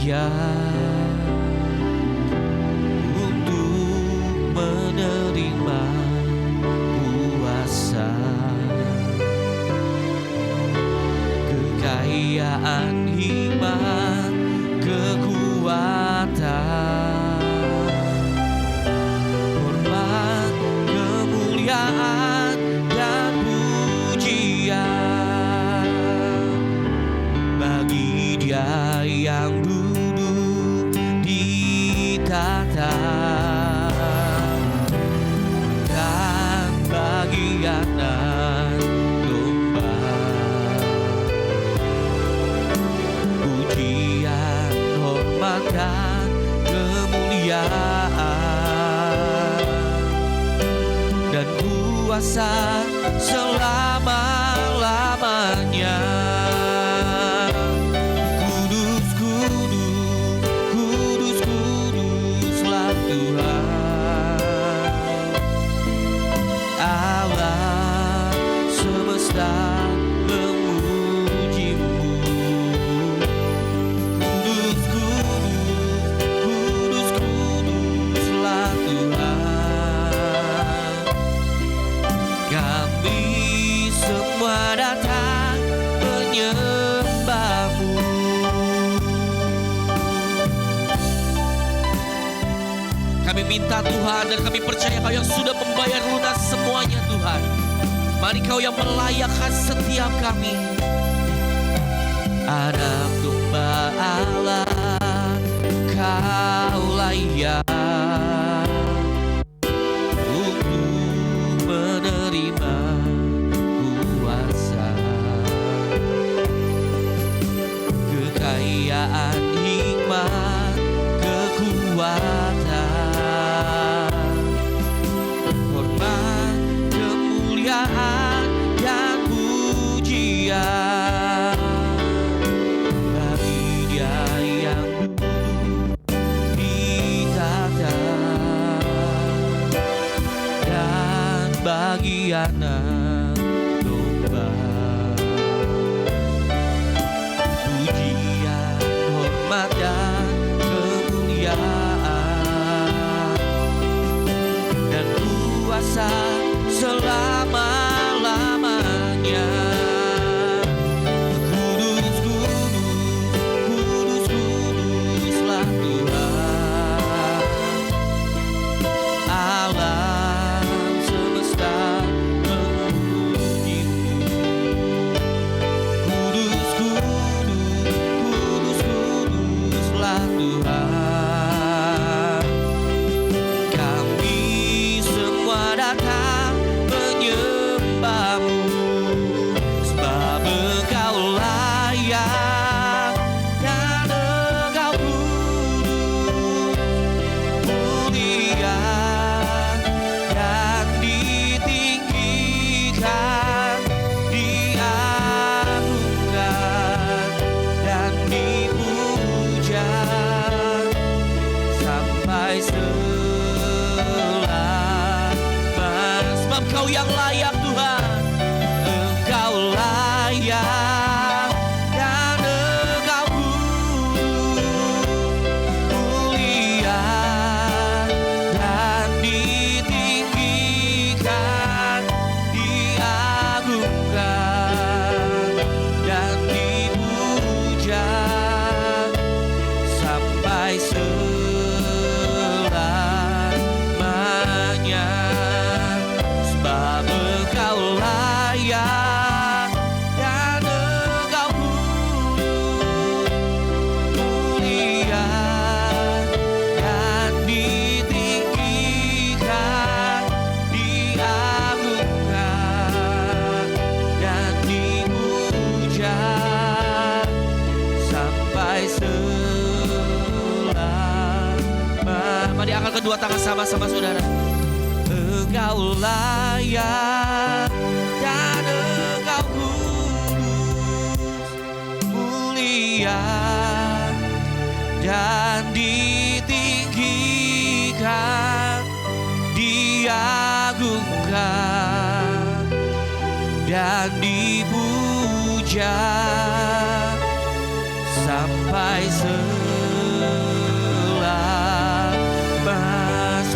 layak untuk menerima kuasa, kekayaan, hikmat, kekuatan, hormat, kemuliaan, dan pujian bagi Dia yang duduk di tahta dan bagi Anak Domba. Pujian, hormat, dan kemuliaan dan kuasa selama-lamanya. Kudus, kudus, kudus, kuduslah Tuhan Allah semesta memuji-Mu. Kudus, kudus, kudus, kuduslah Tuhan. Kami semua datang menyembah-Mu. Kami minta Tuhan, dan kami percaya Kau yang sudah membayar lunas semuanya Tuhan. Mari Kau yang melayakkan setiap kami. Anak Domba Allah, Kau layak untuk menerima kuasa, kekayaan, hikmat, kekuatan, hormat, kemuliaan, dan pujian bagi Dia yang duduk di tahta dan bagi Anak Domba. Pujian, hormat, dan kemuliaan dan kuasa selama-lamanya. Kudus, kudus, kudus, kuduslah Tuhan alam semesta memuji-Mu. Kudus, kudus, kudus, kuduslah Tuhan. Kami semua datang menyembah-Mu, sebab Engkau layak dan Engkau kudus, mulia dan ditinggikan, diagungkan dan dipuja sampai sebab Kau yang layak Tuhan. Engkau layak dan Engkau kudus, mulia dan ditinggikan, diagungkan dan dipuja sampai selamanya. Sebab Engkau layak dan Engkau kudus, mulia dan ditinggikan, diagungkan dan dipuja sampai selamanya. Mari angkat kedua tangan sama-sama saudara. Engkau layak dan Engkau kudus, mulia dan ditinggikan, diagungkan dan dipuja sampai selamanya.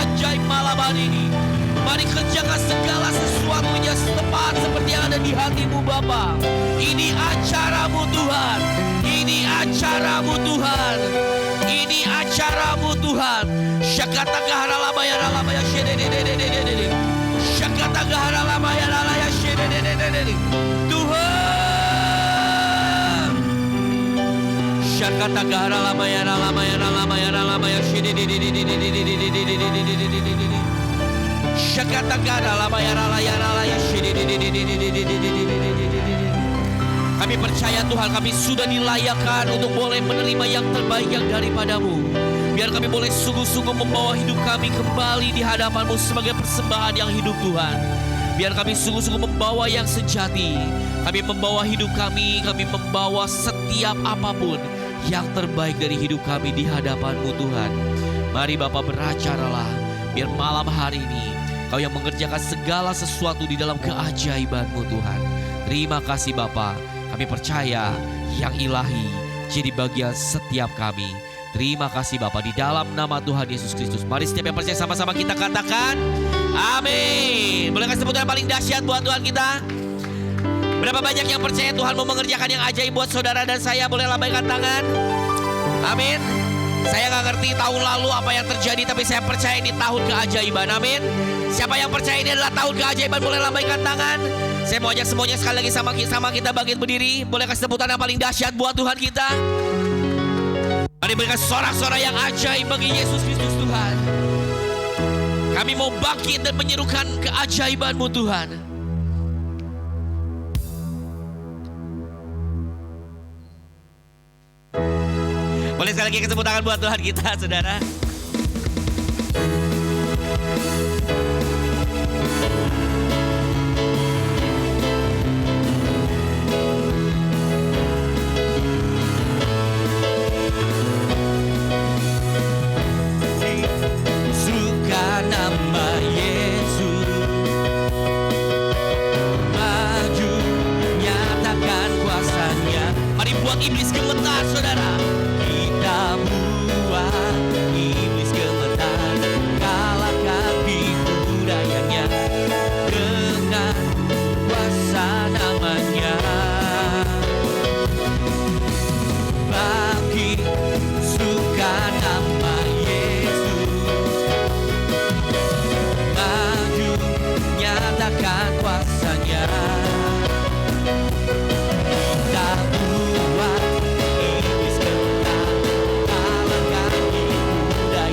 ajaib malam hari ini. Mari kerjakan segala sesuatunya tepat seperti yang ada di hatimu Bapa. Ini acaramu Tuhan. Ini acaramu Tuhan. Ini acaramu Tuhan. Syakata gahara labaya labaya shededededededede. Syakata gahara labaya labaya shedededededede. Tuhan. Syakata gahara labaya labaya labaya labaya shededededededede. Syakata gahara labaya labaya labaya shedededededede. Kami percaya Tuhan, kami sudah dilayakkan untuk boleh menerima yang terbaik yang daripadamu. Biar kami boleh sungguh-sungguh membawa hidup kami kembali di hadapan-Mu sebagai persembahan yang hidup Tuhan. Biar kami sungguh-sungguh membawa yang sejati. Kami membawa hidup kami membawa setiap apapun yang terbaik dari hidup kami di hadapan-Mu Tuhan. Mari Bapa beracaralah, biar malam hari ini Kau yang mengerjakan segala sesuatu di dalam keajaiban-Mu Tuhan. Terima kasih Bapa. Kami percaya yang ilahi jadi bagian setiap kami. Terima kasih Bapa, di dalam nama Tuhan Yesus Kristus. Mari setiap yang percaya sama-sama kita katakan amin. Boleh kasih tepuk tangan paling dahsyat buat Tuhan kita? Berapa banyak yang percaya Tuhan mau mengerjakan yang ajaib buat saudara dan saya? Boleh lambaikan tangan. Amin. Saya gak ngerti tahun lalu apa yang terjadi, tapi saya percaya ini tahun keajaiban. Amin. Siapa yang percaya ini adalah tahun keajaiban, boleh lambaikan tangan. Saya mau ajak semuanya sekali lagi sama kita bangkit berdiri. Boleh kasih tepuk tangan yang paling dahsyat buat Tuhan kita. Mari berikan sorak-sorak yang ajaib bagi Yesus Kristus Tuhan. Kami mau bangkit dan menyerukan keajaiban-Mu Tuhan. Boleh sekali lagi tepuk tangan buat Tuhan kita, saudara. Suka nama Yesus, maju nyatakan kuasanya. Mari buat iblis gemetar, saudara. Kita buat iblis gemetar, kalahkan tipu dayanya dengan kuasa namanya. Bangkit, suka nama Yesus, maju nyatakan kuasanya. Kita buat iblis gemetar, kalahkan tipu dayanya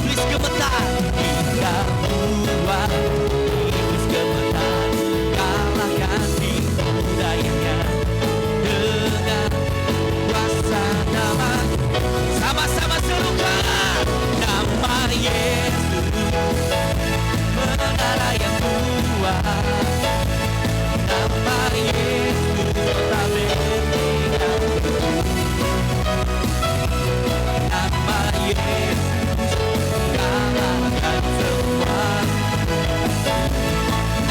iblis gemetar. Kita buat iblis gemetar, kalahkan tipu dayanya dengan kuasa nama. Sama-sama serukan nama Yesus, menara yang kuat. Nama Yesus kota Betlehem, nama Yesus kalahkan semua.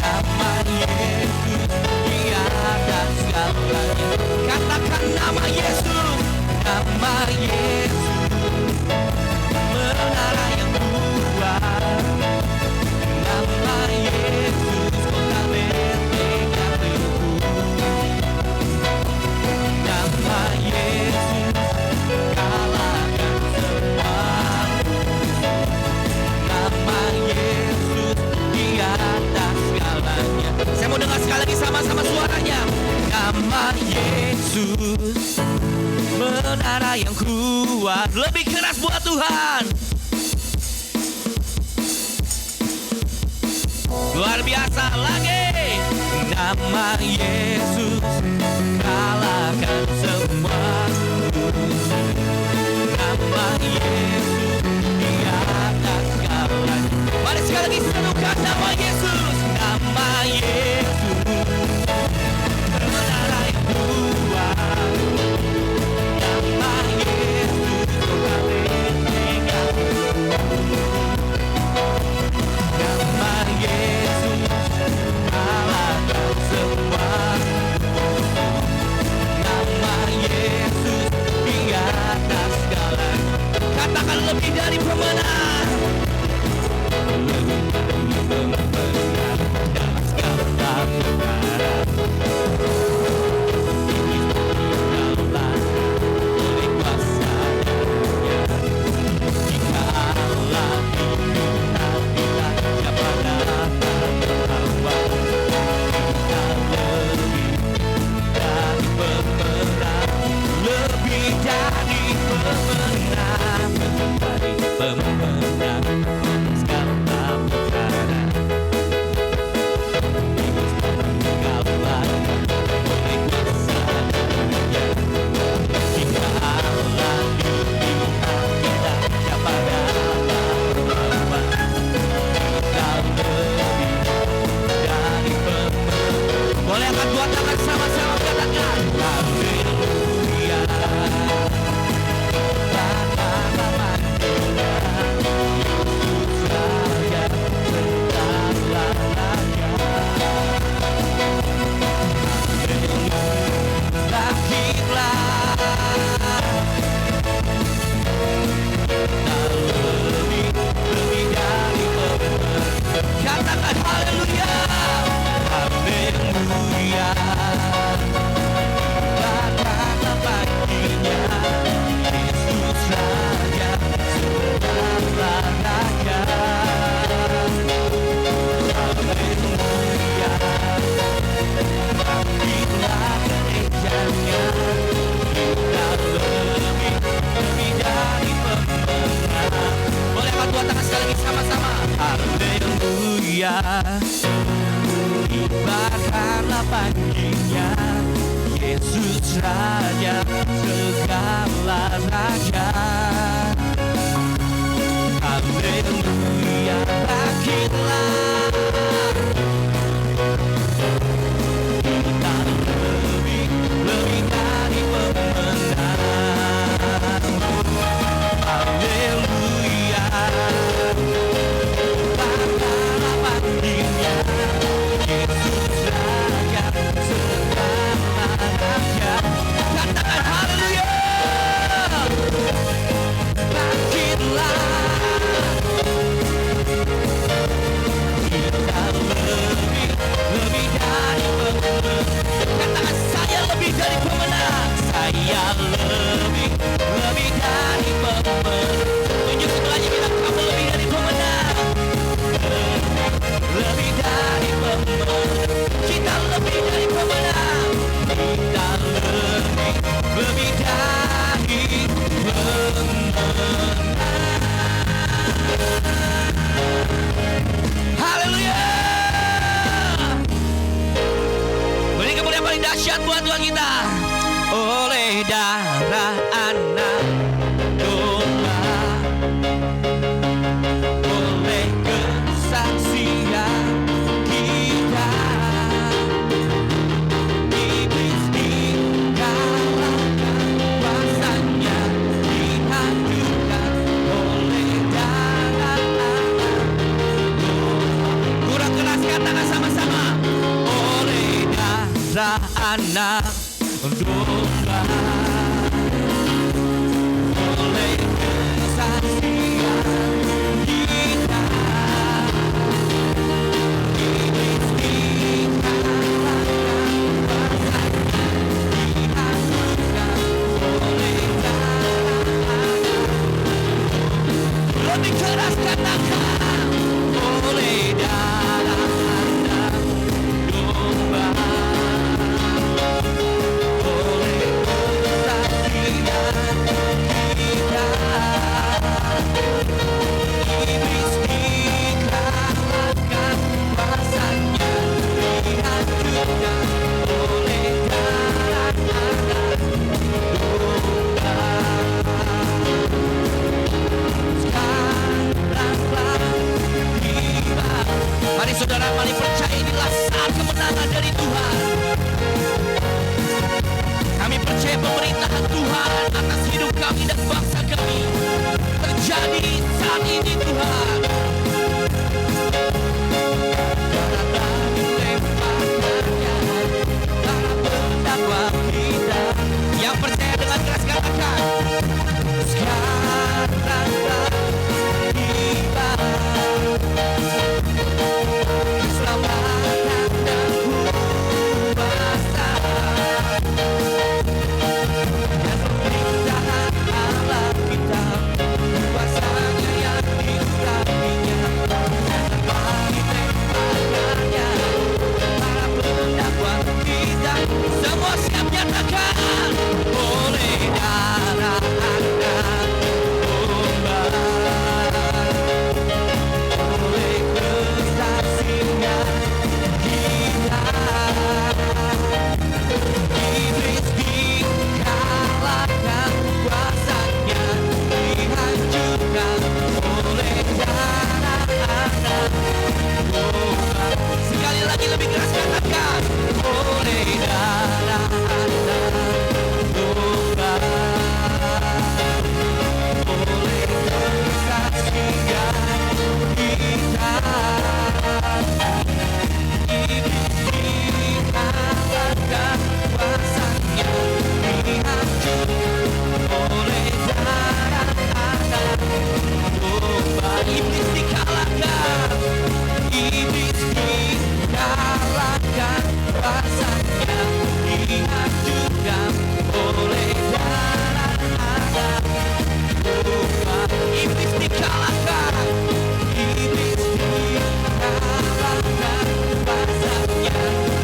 Nama Yesus di atas segalanya. Katakan nama Yesus, nama Yesus, menara yang kuat. Nama Yesus kota Betlehem, nama Yesus kalahkan semua. Nama Yesus di atas segalanya. Saya mau dengar sekali lagi sama-sama suaranya. Nama Yesus, menara yang kuat. Lebih keras buat Tuhan. Luar biasa lagi. Nama Yesus kalahkan semua. Nama Yesus di atas segalanya. Mari sekali lagi serukan nama Yesus. Nama Yesus, menara yang kuat. Nama Yesus kota Betlehem. Nama Yesus kalahkan semua. Nama Yesus di atas segalanya. Katakan lebih dari pemenang. Lebih dari pemenang dalam segala perkara. Iblis kalah oleh kuasanya. Jika Allah dikenal, siapa dapat melawan? Kita lebih dari pemenang, lebih dari pemenang, dari pemenang segala perkara. Iblis kalah oleh kuasanya. Jika Allah dikenal, kita siapa dapat melawan? Kita lebih dari pemenang. Boleh angkat dua tangan sama-sama katakan haleluya. Katakanlah manggilnya Yesus Raja segala raja. Haleluya, bangkitlah. Kita lebih dari pemenang. Katakan haleluya. Haleluya, katakanlah paginya Yesus Raja segala raja. Haleluya, bangkitlah gerejanya. Kita lebih dari pemenang. Boleh angkat dua tangan sekali lagi sama-sama. Haleluya, kibarkanlah panggilnya Yesus Raja segala raja. Haleluya, bangkitlah. Kita lebih dari pemenang. Haleluya, kibarkanlah panggilnya Yesus Raja segala raja. Katakan haleluya. kita. Oleh darah anak domba, oleh kesaksian kita, iblis dikalahkan, kuasanya dihancurkan oleh darah anak domba. Kurang keras, katakan sama-sama. Oleh darah anak domba, oleh kesaksian kita, iblis dikalahkan, kuasanya dihancurkan oleh darah anak. Lebih keras katakan. Oleh darah anak domba, iblis dikalahkan, kuasanya dihancurkan oleh darah anak domba. Sekaranglah tiba. Mari saudara, mari percaya inilah saat kemenangan dari Tuhan. Kami percaya pemerintahan Tuhan atas hidup kami dan bangsa kami terjadi saat ini, Tuhan. Karena dilemparkannya para pendakwa kita. Yang percaya dengan keras katakan. Sekaranglah tiba keselamatan dan kuasa dan pemerintahan Allah kita, kuasanya yang diurapinya, dan dilemparkannya para pendakwa kita. Semua siap nyatakan. Oleh darah anak domba, oleh kesaksian kita, iblis dikalahkan, kuasanya dihancurkan oleh darah anak domba. Sekali lagi lebih keras katakan. Oleh darah anak domba, oleh kesaksian kita, iblis dikalahkan, kuasanya dihancurkan oleh darah anak domba. Iblis dikalahkan, iblis dikalahkan, kuasanya dihancurkan oleh darah anak domba. Iblis dikalahkan, iblis dikalahkan, kuasanya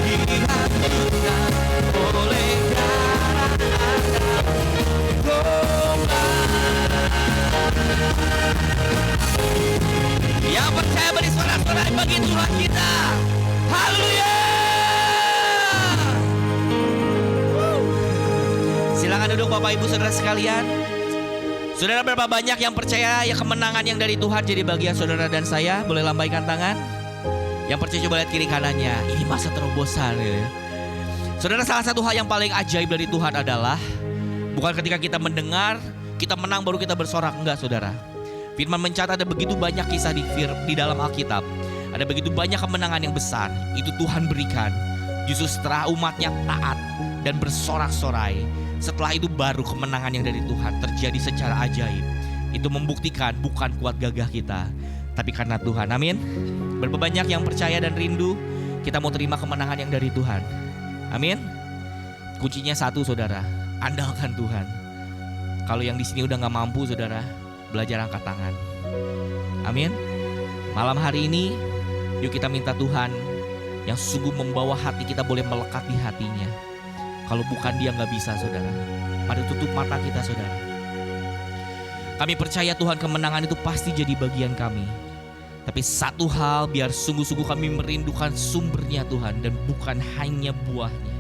dihancurkan oleh darah anak domba. Yang percaya beri sorak-sorai bagi Tuhan kita. Haleluya. Silakan duduk Bapak Ibu Saudara sekalian. Saudara, berapa banyak yang percaya ya kemenangan yang dari Tuhan jadi bagian saudara dan saya? Boleh lambaikan tangan. Yang percaya coba lihat kiri kanannya. Ini masa terobosan ya. Saudara, salah satu hal yang paling ajaib dari Tuhan adalah bukan ketika kita mendengar, kita menang baru kita bersorak. Enggak, saudara. Firman mencatat ada begitu banyak kisah di dalam Alkitab. Ada begitu banyak kemenangan yang besar. Itu Tuhan berikan. Justru setelah umatnya taat dan bersorak-sorai, setelah itu baru kemenangan yang dari Tuhan terjadi secara ajaib. Itu membuktikan bukan kuat gagah kita, tapi karena Tuhan. Amin. Berapa banyak yang percaya dan rindu kita mau terima kemenangan yang dari Tuhan. Amin. Kuncinya satu, saudara, andalkan Tuhan. Kalau yang di sini udah gak mampu, saudara, belajar angkat tangan. Amin. Malam hari ini, yuk kita minta Tuhan yang sungguh membawa hati kita boleh melekat di hatinya. Kalau bukan Dia gak bisa, saudara. Mari tutup mata kita, saudara. Kami percaya Tuhan, kemenangan itu pasti jadi bagian kami. Tapi satu hal, biar sungguh-sungguh kami merindukan sumbernya Tuhan, dan bukan hanya buahnya.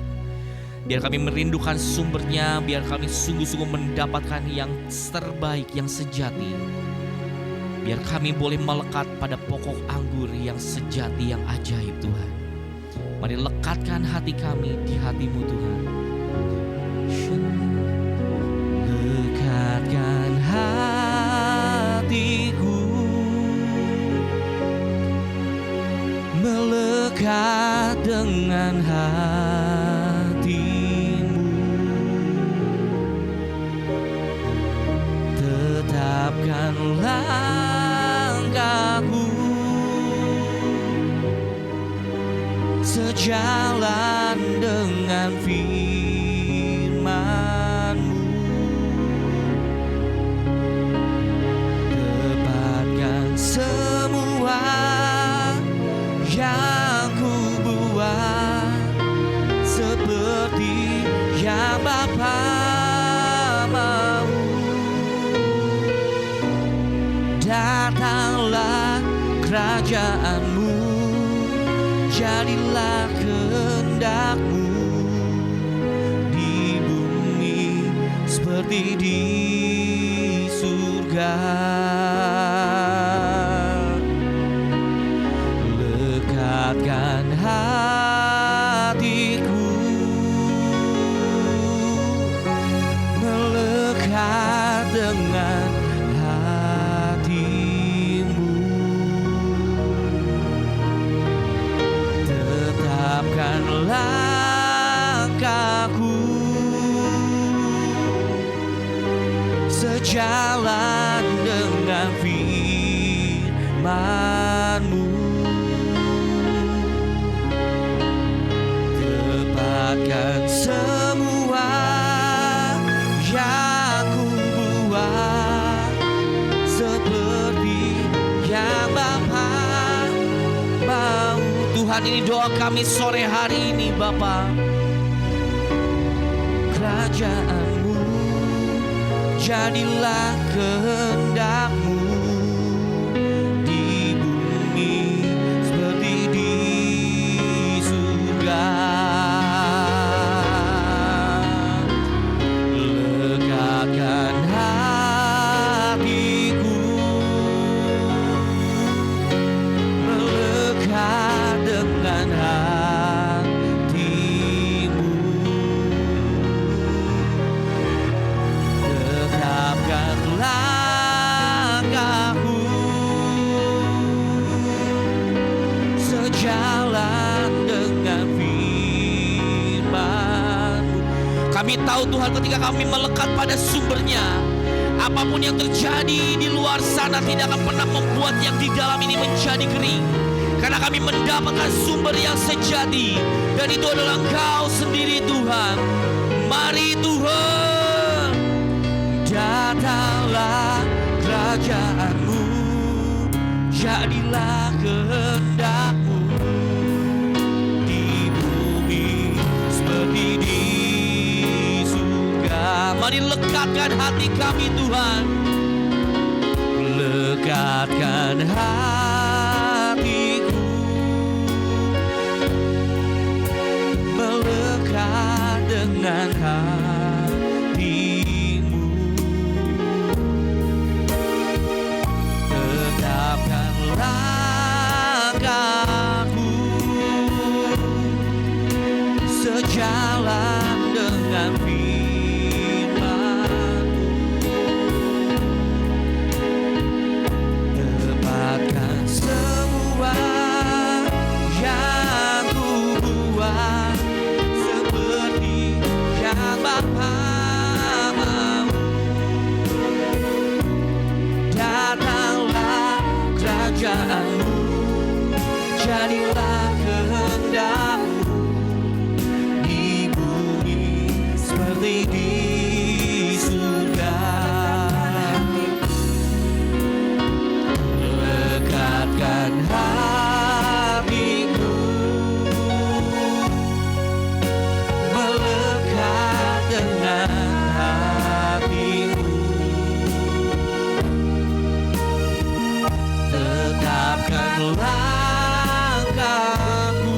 Biar kami merindukan sumbernya, biar kami sungguh-sungguh mendapatkan yang terbaik, yang sejati. Biar kami boleh melekat pada pokok anggur yang sejati, yang ajaib Tuhan. Mari lekatkan hati kami di hati-Mu Tuhan. Lekatkan hatiku, melekat dengan hati-Mu. Tetapkan langkahku sejalan dengan firman-Mu. Tepatkan semua yang ku buat seperti yang Bapa mau. Datanglah kerajaan-Mu, jadilah kehendak-Mu di bumi seperti di surga. Lekatkan hatiku, melekat dengan hati-Mu. Tetapkan langkahku sejalan dengan firman-Mu. Tepatkan semua yang ku buat seperti yang Bapa mau. Tuhan, ini doa kami sore hari ini Bapa. Kerajaan-Mu, jadilah kehendak-Mu di bumi seperti di surga. Lekatkan hatiku, melekat dengan hati-Mu. Tetapkan langkahku sejalan dengan firman-Mu. Kami tahu Tuhan, ketika kami melekat pada sumbernya, apapun yang terjadi di luar sana tidak akan pernah membuat yang di dalam ini menjadi kering. Karena kami mendapatkan sumber yang sejati, dan itu adalah Engkau sendiri Tuhan. Mari Tuhan, datanglah kerajaan-Mu, jadilah kehendak-Mu di bumi seperti di surga. Mari lekatkan hati kami Tuhan, lekatkan hatiku, melekat dengan hati-Mu. Tetapkan langkahku sejalan dengan firman-Mu. Tepatkan semua yang ku buat seperti yang Bapa mau. Datanglah kerajaan-Mu, jadilah kehendak-Mu di bumi seperti di surga. Lekatkan hatiku, melekat dengan hati-Mu. Tetapkan langkahku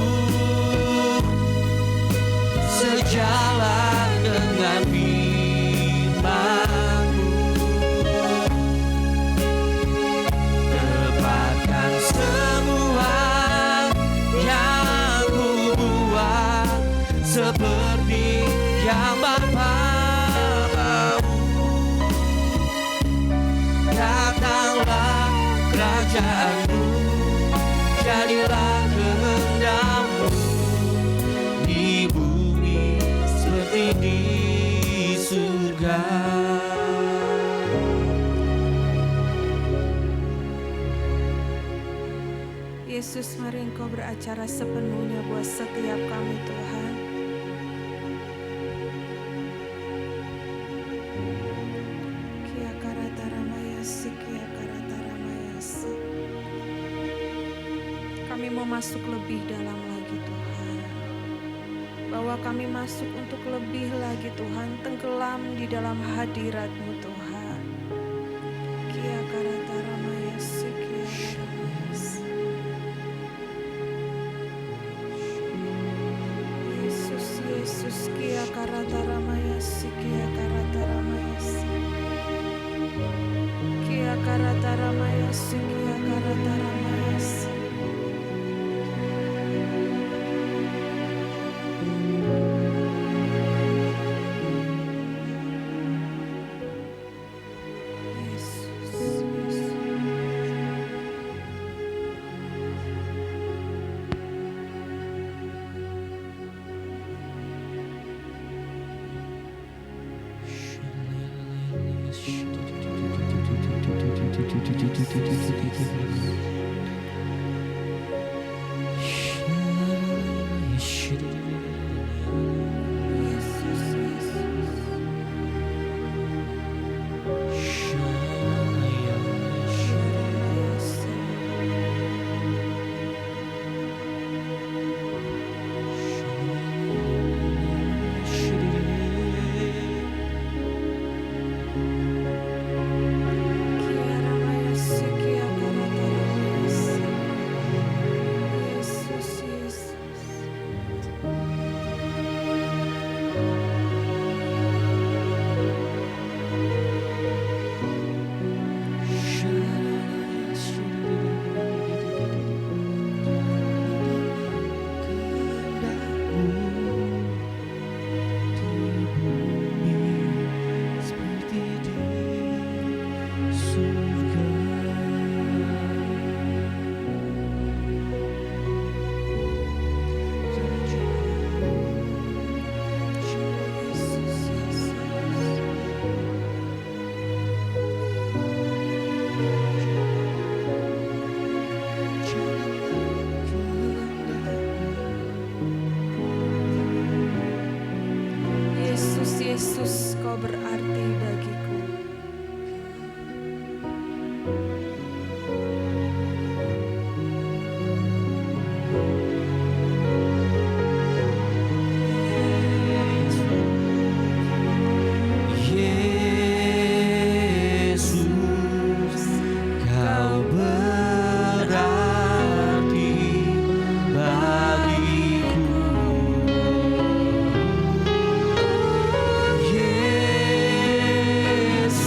sejalan kerajaanmu, jadilah kehendak-Mu di bumi seperti di surga. Yesus, mari Engkau beracara sepenuhnya buat setiap kami Tuhan. Kia karata ramayasi, kia karata ramayasi. Kami mau masuk lebih dalam lagi Tuhan. Bahwa kami masuk untuk lebih lagi Tuhan, tenggelam di dalam hadirat-Mu Tuhan. Kia karata ramayasi, kia ramayasi. Yesus, kia karata ramayasi, kia karata ramayasi. Kia karata ramayasi, kia karata ramayasi. Yesus, Kau berarti bagiku. Yesus, Kau berarti bagiku. Yesus,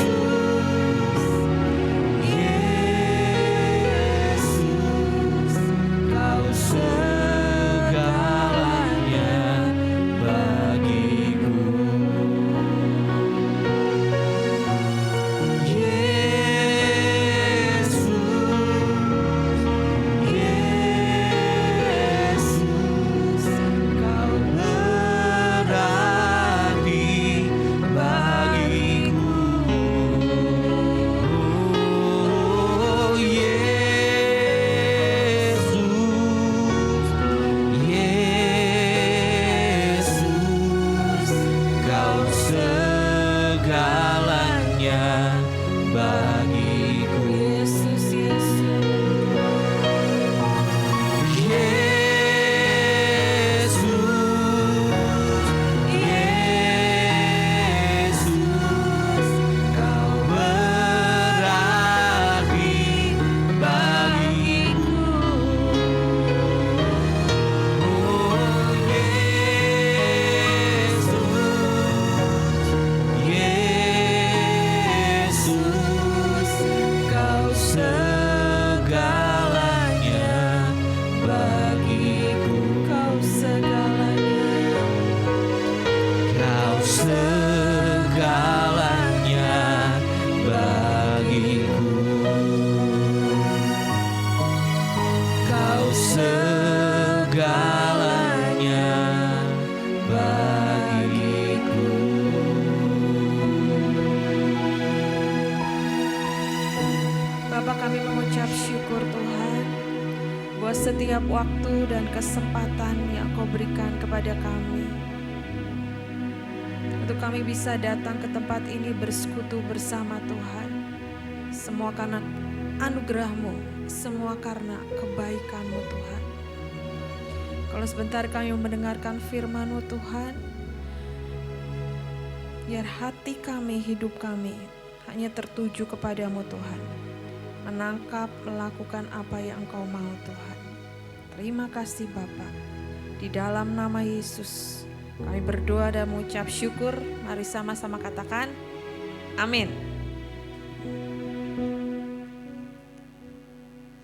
segalanya bagiku. Bapa, kami mengucap syukur Tuhan buat setiap waktu dan kesempatan yang Kau berikan kepada kami untuk kami bisa datang ke tempat ini bersekutu bersama Tuhan. Semua karena anugerah-Mu, semua karena kebaikan-Mu Tuhan. Kalau sebentar kami mendengarkan firman-Mu Tuhan, biar hati kami, hidup kami hanya tertuju kepadamu Tuhan. Menangkap, melakukan apa yang Engkau mau Tuhan. Terima kasih Bapa. Di dalam nama Yesus kami berdoa dan mengucap syukur. Mari sama-sama katakan amin.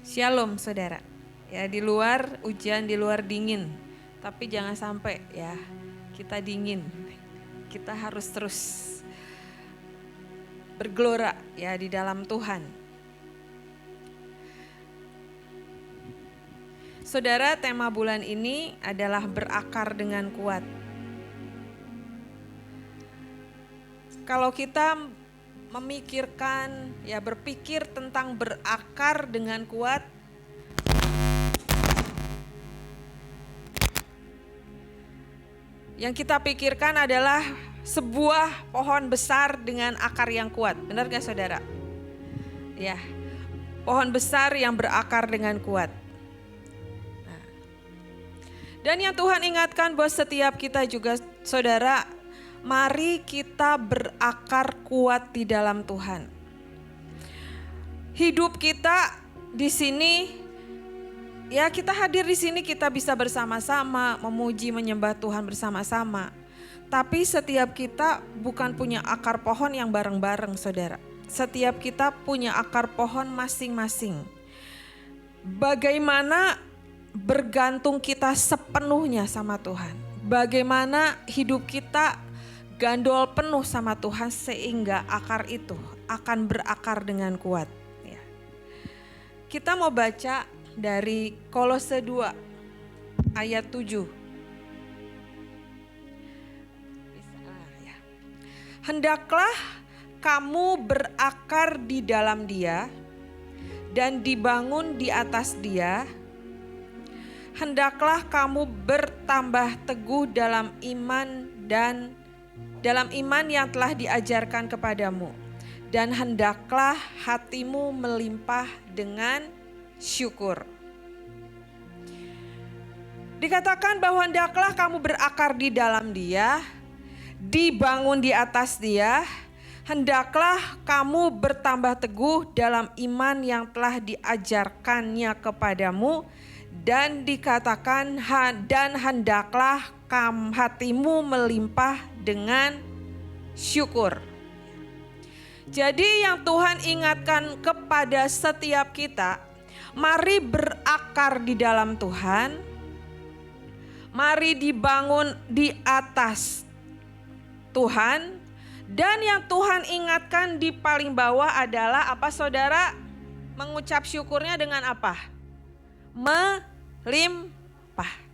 Shalom saudara. Ya, di luar hujan, di luar dingin. Tapi jangan sampai ya kita dingin. Kita harus terus bergelora ya di dalam Tuhan. Saudara, tema bulan ini adalah berakar dengan kuat. Kalau kita memikirkan, ya berpikir tentang berakar dengan kuat, yang kita pikirkan adalah sebuah pohon besar dengan akar yang kuat. Benar gak saudara? Ya, pohon besar yang berakar dengan kuat. Nah. Dan yang Tuhan ingatkan buat setiap kita juga saudara, mari kita berakar kuat di dalam Tuhan. Hidup kita di sini, ya kita hadir di sini kita bisa bersama-sama memuji menyembah Tuhan bersama-sama. Tapi setiap kita bukan punya akar pohon yang bareng-bareng saudara. Setiap kita punya akar pohon masing-masing. Bagaimana bergantung kita sepenuhnya sama Tuhan. Bagaimana hidup kita gandol penuh sama Tuhan sehingga akar itu akan berakar dengan kuat. Ya. Kita mau baca dari Kolose 2 ayat 7. Hendaklah kamu berakar di dalam Dia dan dibangun di atas Dia. Hendaklah kamu bertambah teguh dalam iman yang telah diajarkan kepadamu, dan hendaklah hatimu melimpah dengan syukur. Dikatakan bahwa hendaklah kamu berakar di dalam Dia, dibangun di atas Dia, hendaklah kamu bertambah teguh dalam iman yang telah diajarkannya kepadamu, dan dikatakan dan hendaklah hatimu melimpah dengan syukur. Jadi yang Tuhan ingatkan kepada setiap kita, mari berakar di dalam Tuhan, mari dibangun di atas Tuhan, dan yang Tuhan ingatkan di paling bawah adalah apa saudara? Mengucap syukurnya dengan apa? Melimpah.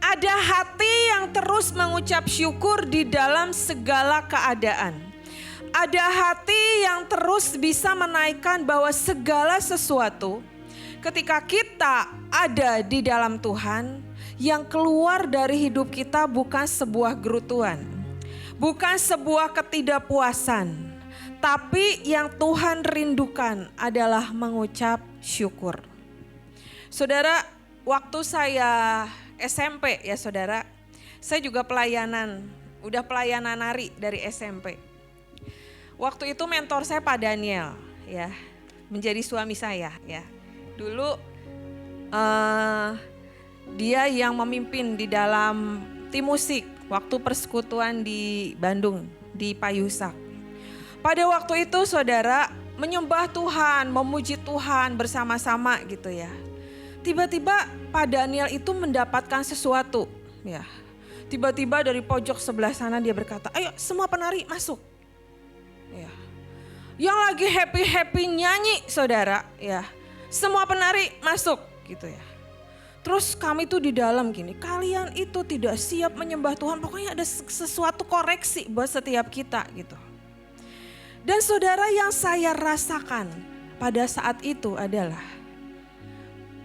Ada hati yang terus mengucap syukur di dalam segala keadaan. Ada hati yang terus bisa menaikkan bahwa segala sesuatu ketika kita ada di dalam Tuhan, yang keluar dari hidup kita bukan sebuah gerutuan, bukan sebuah ketidakpuasan, tapi yang Tuhan rindukan adalah mengucap syukur. Saudara, waktu saya SMP ya saudara, saya juga udah pelayanan nari dari SMP. Waktu itu mentor saya Pak Daniel ya, menjadi suami saya ya. Dulu dia yang memimpin di dalam tim musik waktu persekutuan di Bandung, di Payusak. Pada waktu itu saudara menyembah Tuhan, memuji Tuhan bersama-sama gitu ya. Tiba-tiba Pak Daniel itu mendapatkan sesuatu ya. Tiba-tiba dari pojok sebelah sana dia berkata, ayo semua penari masuk. Ya. Yang lagi happy-happy nyanyi saudara ya. Semua penari masuk gitu ya. Terus kami tuh di dalam gini, kalian itu tidak siap menyembah Tuhan. Pokoknya ada sesuatu koreksi buat setiap kita gitu. Dan saudara, yang saya rasakan pada saat itu adalah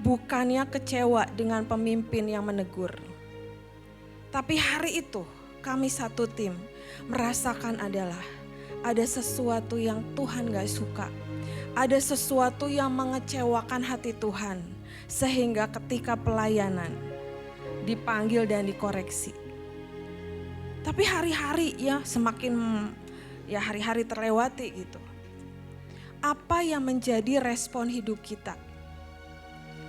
bukannya kecewa dengan pemimpin yang menegur. Tapi hari itu kami satu tim merasakan adalah ada sesuatu yang Tuhan gak suka. Ada sesuatu yang mengecewakan hati Tuhan. Sehingga ketika pelayanan dipanggil dan dikoreksi. Tapi hari-hari ya semakin hari-hari terlewati gitu. Apa yang menjadi respon hidup kita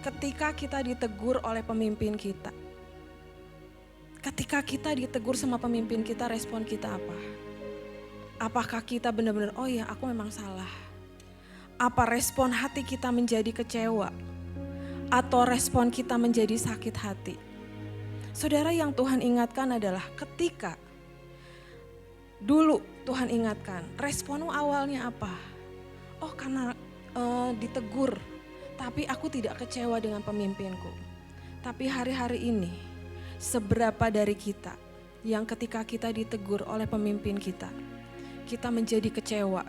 ketika kita ditegur oleh pemimpin kita? Ketika kita ditegur sama pemimpin kita, respon kita apa? Apakah kita benar-benar, oh ya aku memang salah? Apa respon hati kita menjadi kecewa? Atau respon kita menjadi sakit hati? Saudara, yang Tuhan ingatkan adalah ketika dulu Tuhan ingatkan, responmu awalnya apa? Oh karena ditegur, tapi aku tidak kecewa dengan pemimpinku. Tapi hari-hari ini, seberapa dari kita yang ketika kita ditegur oleh pemimpin kita menjadi kecewa,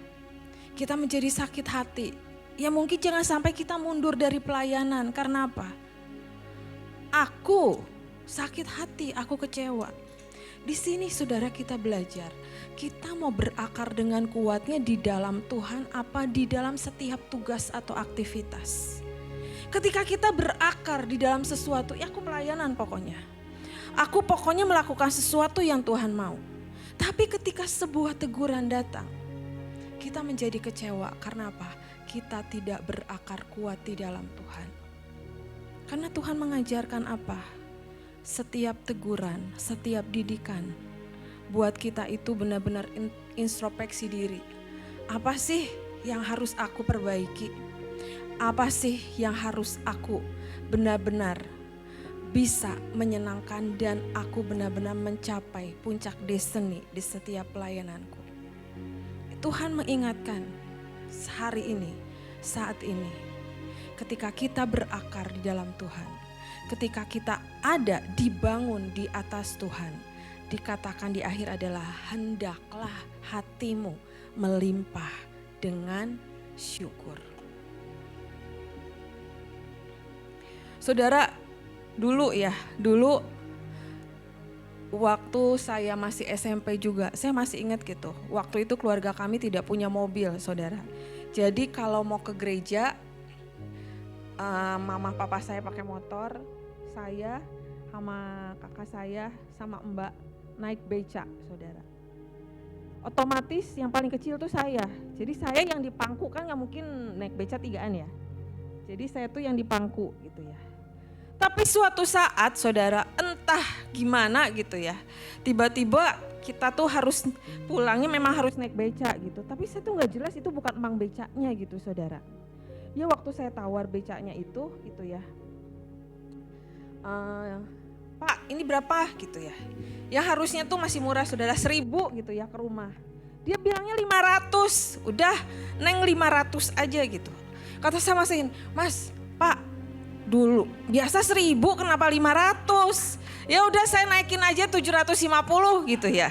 kita menjadi sakit hati. Ya mungkin jangan sampai kita mundur dari pelayanan, karena apa? Aku sakit hati, aku kecewa. Di sini saudara kita belajar, kita mau berakar dengan kuatnya di dalam Tuhan apa di dalam setiap tugas atau aktivitas. Ketika kita berakar di dalam sesuatu, ya aku pelayanan pokoknya. Aku pokoknya melakukan sesuatu yang Tuhan mau. Tapi ketika sebuah teguran datang, kita menjadi kecewa, karena apa? Kita tidak berakar kuat di dalam Tuhan. Karena Tuhan mengajarkan apa? Setiap teguran, setiap didikan buat kita itu benar-benar introspeksi diri. Apa sih yang harus aku perbaiki? Apa sih yang harus aku benar-benar bisa menyenangkan dan aku benar-benar mencapai puncak destiny di setiap pelayananku. Tuhan mengingatkan hari ini, saat ini, ketika kita berakar di dalam Tuhan, ketika kita ada dibangun di atas Tuhan, dikatakan di akhir adalah hendaklah hatimu melimpah dengan syukur. Saudara, dulu waktu saya masih SMP juga, saya masih ingat gitu. Waktu itu keluarga kami tidak punya mobil, saudara. Jadi kalau mau ke gereja, mama papa saya pakai motor, saya sama kakak saya sama mbak naik beca, saudara. Otomatis yang paling kecil tuh saya. Jadi saya yang dipangku, kan gak mungkin naik beca tigaan ya. Jadi saya tuh yang dipangku gitu ya. Tapi suatu saat saudara, entah gimana gitu ya, tiba-tiba kita tuh harus pulangnya memang harus naik beca gitu. Tapi saya tuh gak jelas itu bukan emang becanya gitu saudara. Ya waktu saya tawar becanya itu ya, Pak ini berapa gitu ya. Yang harusnya tuh masih murah saudara, 1.000 gitu ya ke rumah. Dia bilangnya 500, udah neng 500 aja gitu. Kata sama saya, Mas, Pak, dulu biasa 1.000 kenapa 500? Ya udah saya naikin aja 750 gitu ya.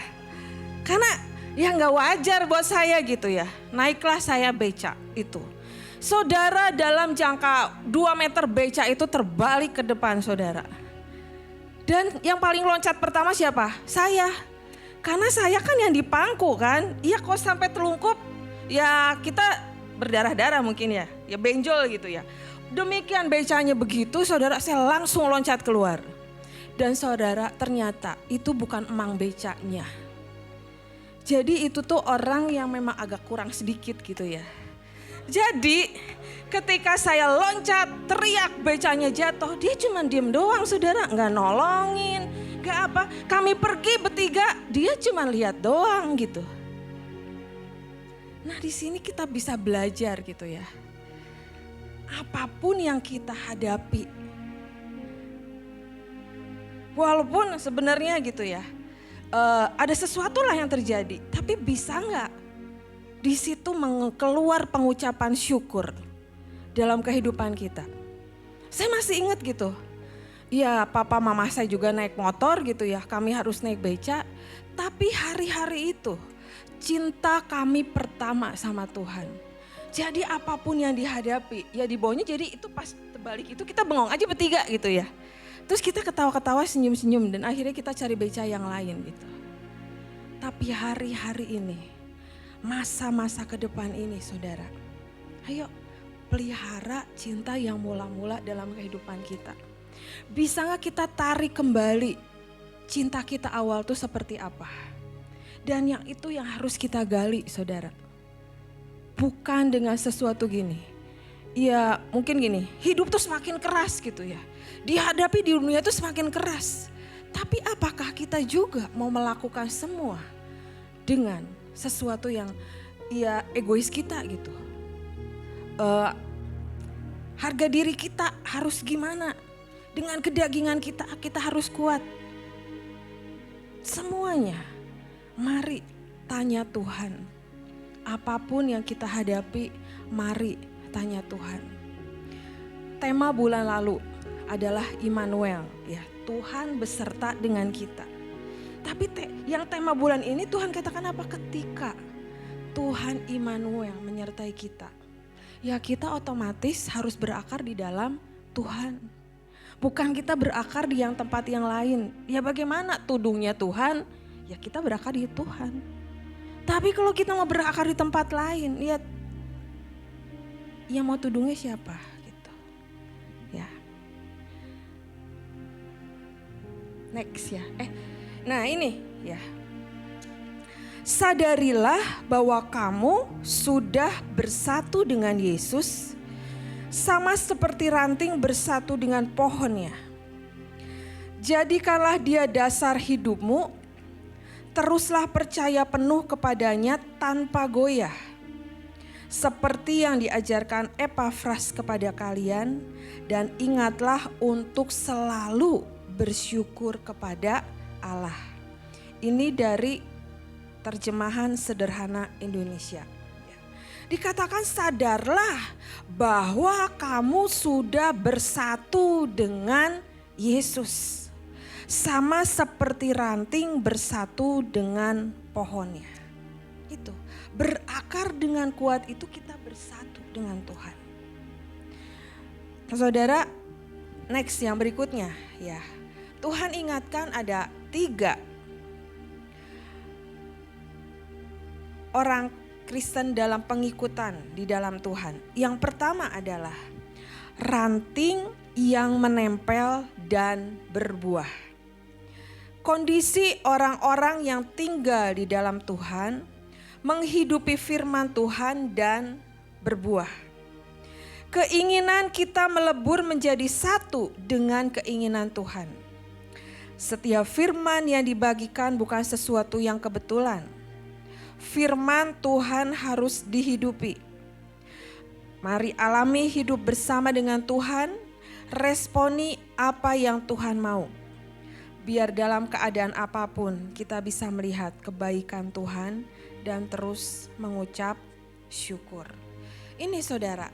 Karena ya nggak wajar buat saya gitu ya. Naiklah saya beca itu. Saudara, dalam jangka 2 meter beca itu terbalik ke depan saudara. Dan yang paling loncat pertama siapa? Saya. Karena saya kan yang dipangku kan. Iya kok sampai terlungkup ya kita berdarah-darah mungkin ya. Ya benjol gitu ya. Demikian becanya begitu saudara, saya langsung loncat keluar. Dan saudara, ternyata itu bukan emang becanya. Jadi itu tuh orang yang memang agak kurang sedikit gitu ya. Jadi ketika saya loncat, teriak becanya jatuh, dia cuma diem doang saudara, gak nolongin, gak apa. Kami pergi bertiga, dia cuma lihat doang gitu. Nah di sini kita bisa belajar gitu ya. Apapun yang kita hadapi, walaupun sebenarnya gitu ya, ada sesuatu lah yang terjadi, tapi bisa nggak di situ keluar pengucapan syukur dalam kehidupan kita? Saya masih ingat gitu, ya papa mama saya juga naik motor gitu ya, kami harus naik beca. Tapi hari-hari itu cinta kami pertama sama Tuhan. Jadi apapun yang dihadapi, ya dibawanya jadi itu pas terbalik itu kita bengong aja bertiga gitu ya. Terus kita ketawa-ketawa senyum-senyum dan akhirnya kita cari beca yang lain gitu. Tapi hari-hari ini, masa-masa ke depan ini saudara, ayo pelihara cinta yang mula-mula dalam kehidupan kita. Bisa gak kita tarik kembali cinta kita awal tuh seperti apa? Dan yang itu yang harus kita gali saudara. Bukan dengan sesuatu gini. Ya mungkin gini, hidup tuh semakin keras gitu ya. Dihadapi di dunia tuh semakin keras. Tapi apakah kita juga mau melakukan semua dengan sesuatu yang ya egois kita gitu. Harga diri kita harus gimana? Dengan kedagingan kita harus kuat. Semuanya, mari tanya Tuhan. Apapun yang kita hadapi, mari tanya Tuhan. Tema bulan lalu adalah Immanuel, ya Tuhan beserta dengan kita. Tapi yang tema bulan ini Tuhan katakan apa? Ketika Tuhan Immanuel menyertai kita, ya kita otomatis harus berakar di dalam Tuhan. Bukan kita berakar di yang tempat yang lain. Ya bagaimana tudungnya Tuhan? Ya kita berakar di Tuhan. Tapi kalau kita mau berakar di tempat lain, ya yang mau tudungnya siapa gitu. Ya. Next ya. Nah ini ya. Sadarilah bahwa kamu sudah bersatu dengan Yesus, sama seperti ranting bersatu dengan pohonnya. Jadikanlah dia dasar hidupmu, teruslah percaya penuh kepadanya tanpa goyah. Seperti yang diajarkan Epafras kepada kalian, dan ingatlah untuk selalu bersyukur kepada Allah. Ini dari terjemahan sederhana Indonesia. Dikatakan sadarlah bahwa kamu sudah bersatu dengan Yesus. Sama seperti ranting bersatu dengan pohonnya. Itu berakar dengan kuat itu kita bersatu dengan Tuhan. Saudara, next yang berikutnya ya. Tuhan ingatkan ada 3 orang Kristen dalam pengikutan di dalam Tuhan. Yang pertama adalah ranting yang menempel dan berbuah. Kondisi orang-orang yang tinggal di dalam Tuhan, menghidupi firman Tuhan dan berbuah. Keinginan kita melebur menjadi satu dengan keinginan Tuhan. Setiap firman yang dibagikan bukan sesuatu yang kebetulan. Firman Tuhan harus dihidupi. Mari alami hidup bersama dengan Tuhan, responi apa yang Tuhan mau. Biar dalam keadaan apapun kita bisa melihat kebaikan Tuhan dan terus mengucap syukur. Ini saudara,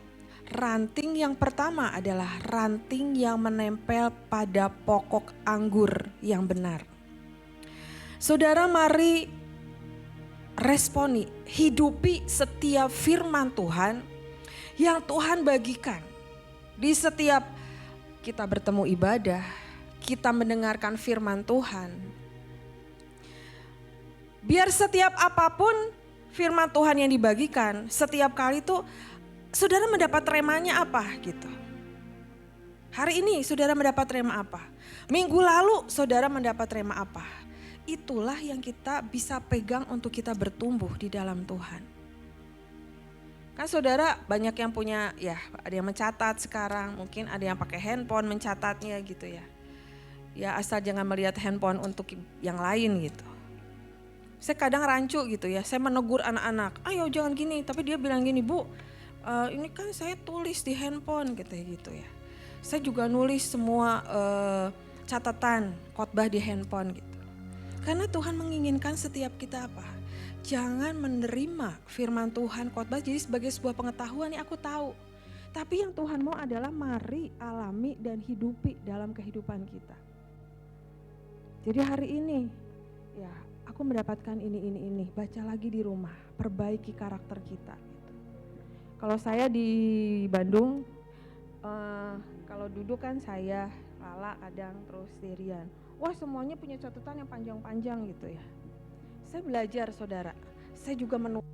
ranting yang pertama adalah ranting yang menempel pada pokok anggur yang benar. Saudara mari responi, hidupi setiap firman Tuhan yang Tuhan bagikan. Di setiap kita bertemu ibadah, kita mendengarkan firman Tuhan. Biar setiap apapun firman Tuhan yang dibagikan, setiap kali itu saudara mendapat remanya apa gitu. Hari ini saudara mendapat rema apa? Minggu lalu saudara mendapat rema apa? Itulah yang kita bisa pegang untuk kita bertumbuh di dalam Tuhan. Kan saudara banyak yang punya, ya ada yang mencatat sekarang, mungkin ada yang pakai handphone mencatatnya gitu ya. Ya asal jangan melihat handphone untuk yang lain gitu. Saya kadang rancu gitu ya, saya menegur anak-anak, ayo jangan gini. Tapi dia bilang gini, Bu ini kan saya tulis di handphone gitu ya. Saya juga nulis semua catatan khotbah di handphone gitu. Karena Tuhan menginginkan setiap kita apa? Jangan menerima firman Tuhan khotbah jadi sebagai sebuah pengetahuan yang aku tahu. Tapi yang Tuhan mau adalah mari alami dan hidupi dalam kehidupan kita. Jadi hari ini ya aku mendapatkan ini. Baca lagi di rumah, perbaiki karakter kita. Gitu. Kalau saya di Bandung, kalau duduk kan saya, Lala kadang, terus Dirian. Wah semuanya punya catatan yang panjang-panjang gitu ya. Saya belajar saudara, saya juga menulis.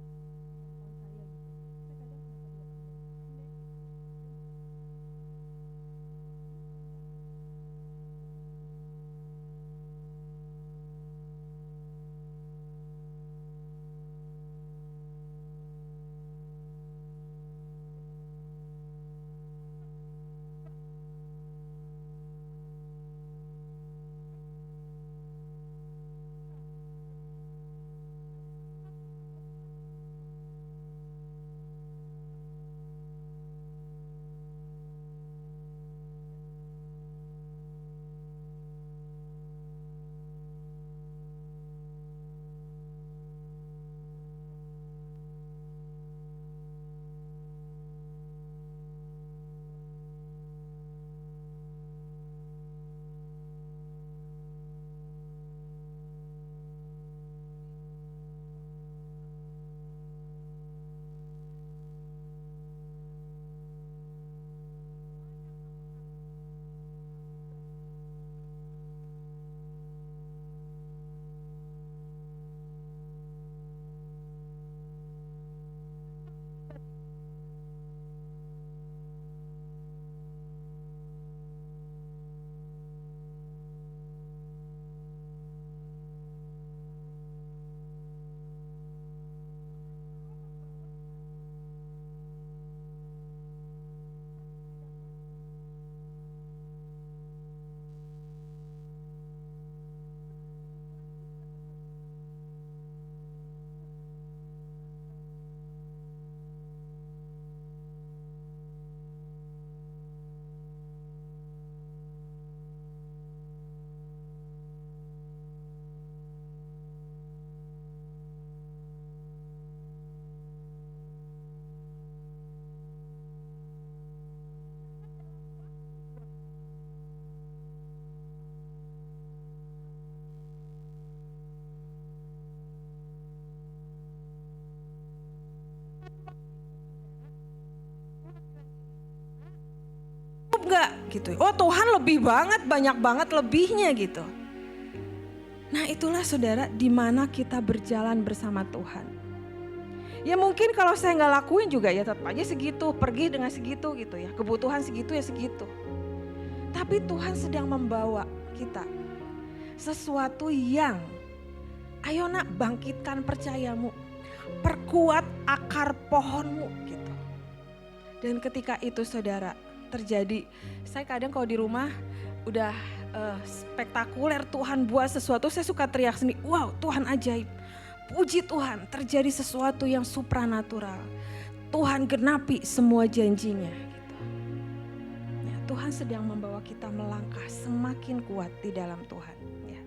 Enggak gitu. Oh Tuhan lebih banget, banyak banget lebihnya gitu. Nah itulah saudara, di mana kita berjalan bersama Tuhan. Ya mungkin kalau saya nggak lakuin juga ya tetap aja segitu, pergi dengan segitu gitu ya. Kebutuhan segitu ya segitu. Tapi Tuhan sedang membawa kita sesuatu yang, ayo nak bangkitkan percayamu, perkuat akar pohonmu gitu. Dan ketika itu saudara terjadi, saya kadang kalau di rumah udah spektakuler Tuhan buat sesuatu, saya suka teriak sendiri, wow Tuhan ajaib. Puji Tuhan, terjadi sesuatu yang supranatural. Tuhan genapi semua janjinya. Gitu. Ya, Tuhan sedang membawa kita melangkah semakin kuat di dalam Tuhan. Ya.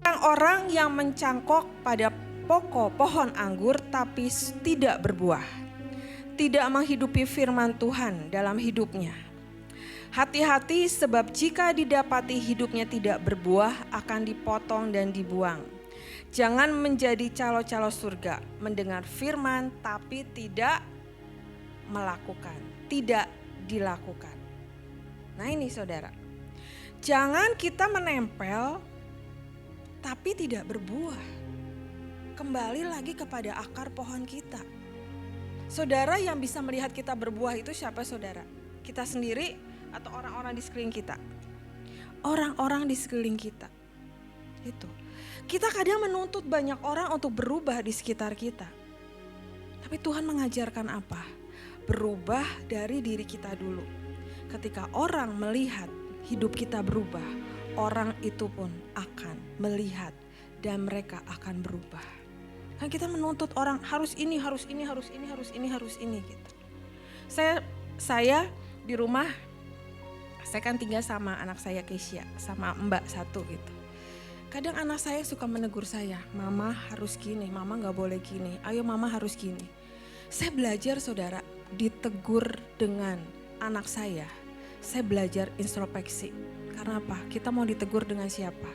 Orang-orang yang mencangkok pada pokok pohon anggur tapi tidak berbuah. Tidak menghidupi firman Tuhan dalam hidupnya. Hati-hati sebab jika didapati hidupnya tidak berbuah akan dipotong dan dibuang. Jangan menjadi calo-calo surga, mendengar firman tapi tidak melakukan, tidak dilakukan. Nah ini saudara, jangan kita menempel tapi tidak berbuah. Kembali lagi kepada akar pohon kita. Saudara yang bisa melihat kita berbuah itu siapa saudara? Kita sendiri atau orang-orang di sekeliling kita? Orang-orang di sekeliling kita. Itu. Kita kadang menuntut banyak orang untuk berubah di sekitar kita. Tapi Tuhan mengajarkan apa? Berubah dari diri kita dulu. Ketika orang melihat hidup kita berubah, orang itu pun akan melihat dan mereka akan berubah. Kan kita menuntut orang harus ini gitu. Saya di rumah Saya kan tinggal sama anak saya Keisha, sama mbak satu gitu. Kadang anak saya suka menegur saya, mama harus gini, mama gak boleh gini, ayo mama harus gini. Saya belajar saudara, ditegur dengan anak saya belajar introspeksi. Karena apa? Kita mau ditegur dengan siapa?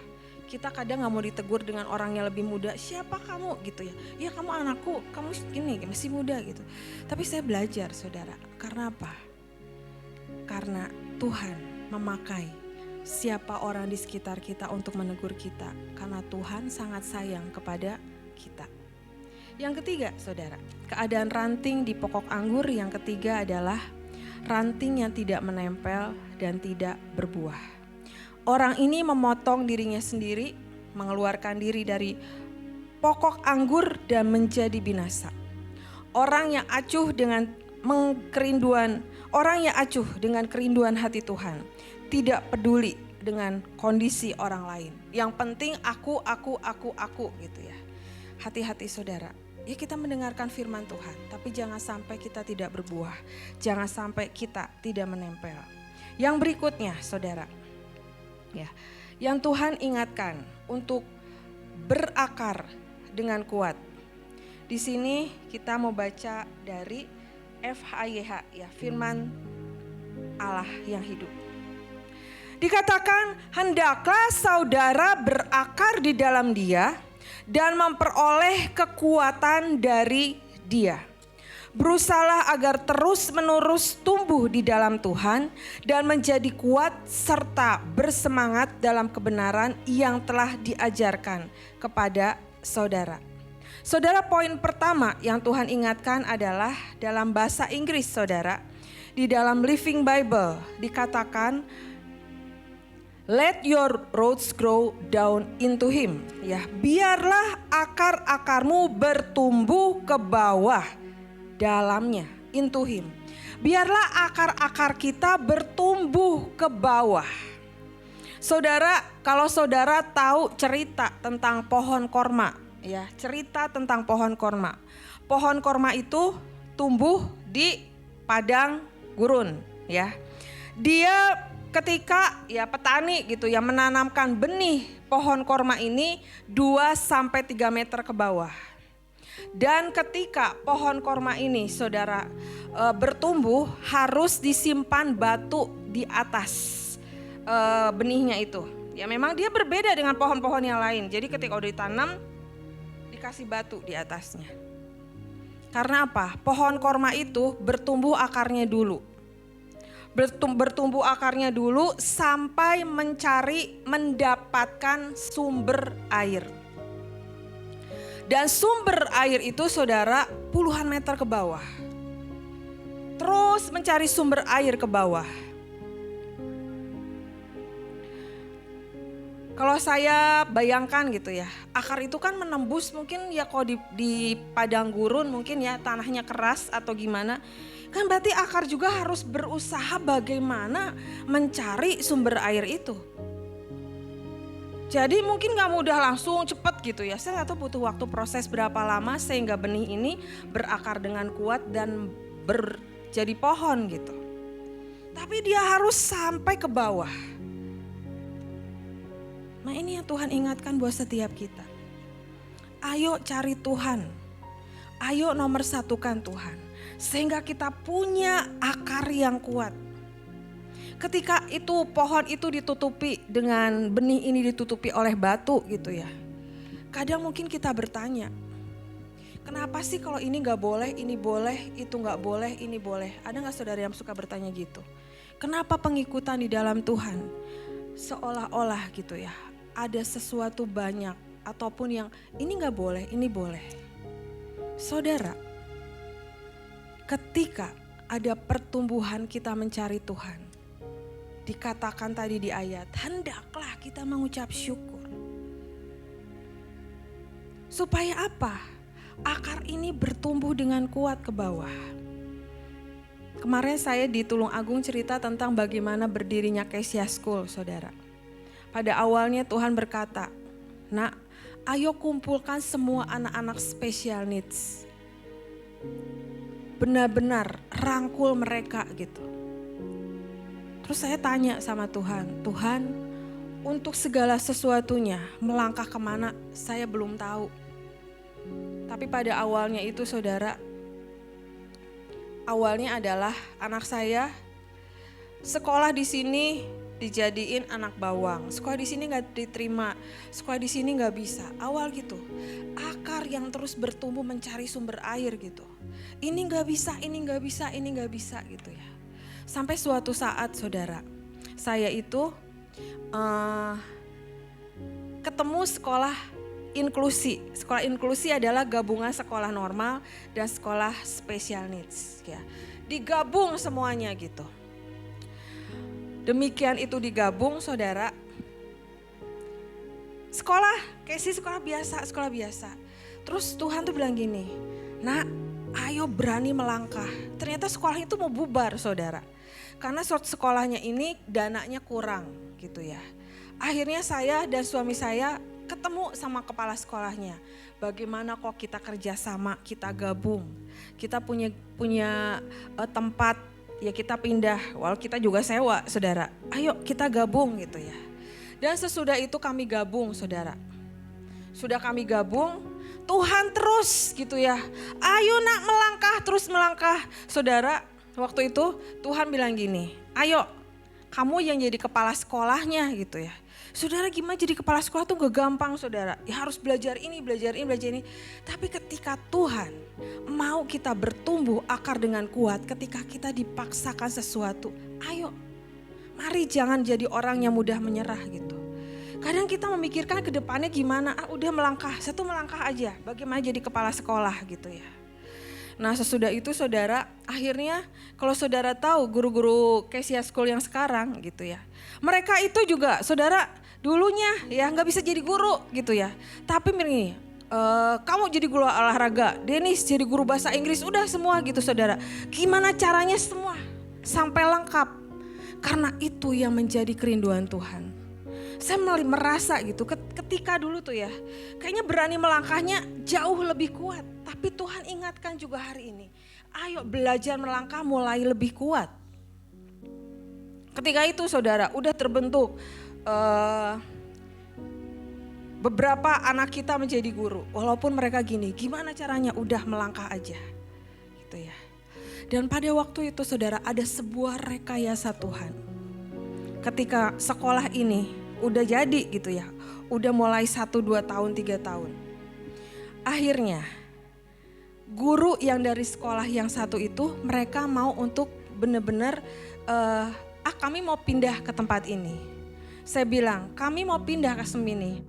Kita kadang gak mau ditegur dengan orang yang lebih muda, siapa kamu gitu ya. Ya kamu anakku, kamu ini masih muda gitu. Tapi saya belajar saudara, karena apa? Karena Tuhan memakai siapa orang di sekitar kita untuk menegur kita. Karena Tuhan sangat sayang kepada kita. Yang ketiga saudara, keadaan ranting di pokok anggur. Yang ketiga adalah ranting yang tidak menempel dan tidak berbuah. Orang ini memotong dirinya sendiri, mengeluarkan diri dari pokok anggur dan menjadi binasa. Orang yang acuh dengan kerinduan hati Tuhan, tidak peduli dengan kondisi orang lain. Yang penting aku gitu ya. Hati-hati saudara. Ya kita mendengarkan firman Tuhan, tapi jangan sampai kita tidak berbuah. Jangan sampai kita tidak menempel. Yang berikutnya saudara, ya, yang Tuhan ingatkan untuk berakar dengan kuat. Di sini kita mau baca dari FHYH ya, firman Allah yang hidup. Dikatakan, hendaklah saudara berakar di dalam Dia dan memperoleh kekuatan dari Dia. Berusahalah agar terus-menerus tumbuh di dalam Tuhan dan menjadi kuat serta bersemangat dalam kebenaran yang telah diajarkan kepada saudara. Saudara, poin pertama yang Tuhan ingatkan adalah dalam bahasa Inggris saudara. Di dalam Living Bible dikatakan, let your roots grow down into Him. Ya, biarlah akar-akarmu bertumbuh ke bawah dalamnya, into Him. Biarlah akar-akar kita bertumbuh ke bawah. Saudara, kalau saudara tahu cerita tentang pohon korma, ya, cerita tentang pohon korma. Pohon korma itu tumbuh di padang gurun, ya. Dia ketika ya petani gitu yang menanamkan benih pohon korma ini 2-3 meter ke bawah. Dan ketika pohon korma ini saudara bertumbuh, harus disimpan batu di atas benihnya itu. Ya memang dia berbeda dengan pohon-pohon yang lain. Jadi ketika udah ditanam, dikasih batu di atasnya. Karena apa? Pohon korma itu bertumbuh akarnya dulu. Bertumbuh akarnya dulu sampai mendapatkan sumber air. Dan sumber air itu saudara puluhan meter ke bawah. Terus mencari sumber air ke bawah. Kalau saya bayangkan gitu ya, akar itu kan menembus mungkin ya kalau di padang gurun mungkin ya tanahnya keras atau gimana. Kan berarti akar juga harus berusaha bagaimana mencari sumber air itu. Jadi mungkin gak mudah langsung cepet gitu ya. Saya gak tahu butuh waktu proses berapa lama sehingga benih ini berakar dengan kuat dan jadi pohon gitu. Tapi dia harus sampai ke bawah. Nah ini yang Tuhan ingatkan buat setiap kita. Ayo cari Tuhan. Ayo nomor satukan Tuhan. Sehingga kita punya akar yang kuat. Ketika itu pohon itu ditutupi dengan benih ini ditutupi oleh batu gitu ya. Kadang mungkin kita bertanya, kenapa sih kalau ini gak boleh, ini boleh, itu gak boleh, ini boleh. Ada gak saudara yang suka bertanya gitu? Kenapa pengikutan di dalam Tuhan seolah-olah gitu ya, ada sesuatu banyak ataupun yang ini gak boleh, ini boleh. Saudara, ketika ada pertumbuhan kita mencari Tuhan, dikatakan tadi di ayat, hendaklah kita mengucap syukur. Supaya apa? Akar ini bertumbuh dengan kuat ke bawah. Kemarin saya di Tulung Agung cerita tentang bagaimana berdirinya Kesia School, saudara. Pada awalnya Tuhan berkata, nak, ayo kumpulkan semua anak-anak special needs. Benar-benar rangkul mereka gitu. Terus saya tanya sama Tuhan, Tuhan, untuk segala sesuatunya melangkah kemana saya belum tahu. Tapi pada awalnya itu saudara, awalnya adalah anak saya sekolah di sini dijadiin anak bawang, sekolah di sini nggak diterima, sekolah di sini nggak bisa. Awal gitu, akar yang terus bertumbuh mencari sumber air gitu. Ini nggak bisa, ini nggak bisa, ini nggak bisa gitu ya. Sampai suatu saat saudara, saya itu ketemu sekolah inklusi. Sekolah inklusi adalah gabungan sekolah normal dan sekolah special needs ya. Digabung semuanya gitu. Demikian itu digabung saudara. Sekolah biasa. Terus Tuhan tuh bilang gini, nak ayo berani melangkah. Ternyata sekolah itu mau bubar saudara. Karena sekolahnya ini dananya kurang gitu ya. Akhirnya saya dan suami saya ketemu sama kepala sekolahnya. Bagaimana kok kita kerjasama, kita gabung. Kita punya tempat, ya kita pindah, walau kita juga sewa saudara. Ayo kita gabung gitu ya. Dan sesudah itu kami gabung saudara. Sudah kami gabung, Tuhan terus gitu ya. Ayo nak melangkah, terus melangkah. Saudara, waktu itu Tuhan bilang gini, ayo kamu yang jadi kepala sekolahnya gitu ya. Saudara gimana jadi kepala sekolah tuh gak gampang saudara. Ya harus belajar ini. Tapi ketika Tuhan mau kita bertumbuh akar dengan kuat, ketika kita dipaksakan sesuatu, ayo mari jangan jadi orang yang mudah menyerah gitu. Kadang kita memikirkan ke depannya gimana, udah melangkah, satu melangkah aja, bagaimana jadi kepala sekolah gitu ya. Nah sesudah itu saudara, akhirnya kalau saudara tahu guru-guru Kesia School yang sekarang gitu ya. Mereka itu juga saudara dulunya ya gak bisa jadi guru gitu ya. Tapi nih kamu jadi guru olahraga, Dennis jadi guru bahasa Inggris, udah semua gitu saudara. Gimana caranya semua sampai lengkap. Karena itu yang menjadi kerinduan Tuhan. Saya merasa gitu ketika dulu tuh ya, kayaknya berani melangkahnya jauh lebih kuat. Tapi Tuhan ingatkan juga hari ini, ayo belajar melangkah mulai lebih kuat. Ketika itu saudara udah terbentuk beberapa anak kita menjadi guru. Walaupun mereka gimana caranya udah melangkah aja gitu ya. Dan pada waktu itu saudara ada sebuah rekayasa Tuhan. Ketika sekolah ini udah jadi gitu ya, udah mulai 1, 2 tahun, 3 tahun. Akhirnya guru yang dari sekolah yang satu itu mereka mau untuk benar-benar kami mau pindah ke tempat ini. Saya bilang kami mau pindah ke Semini.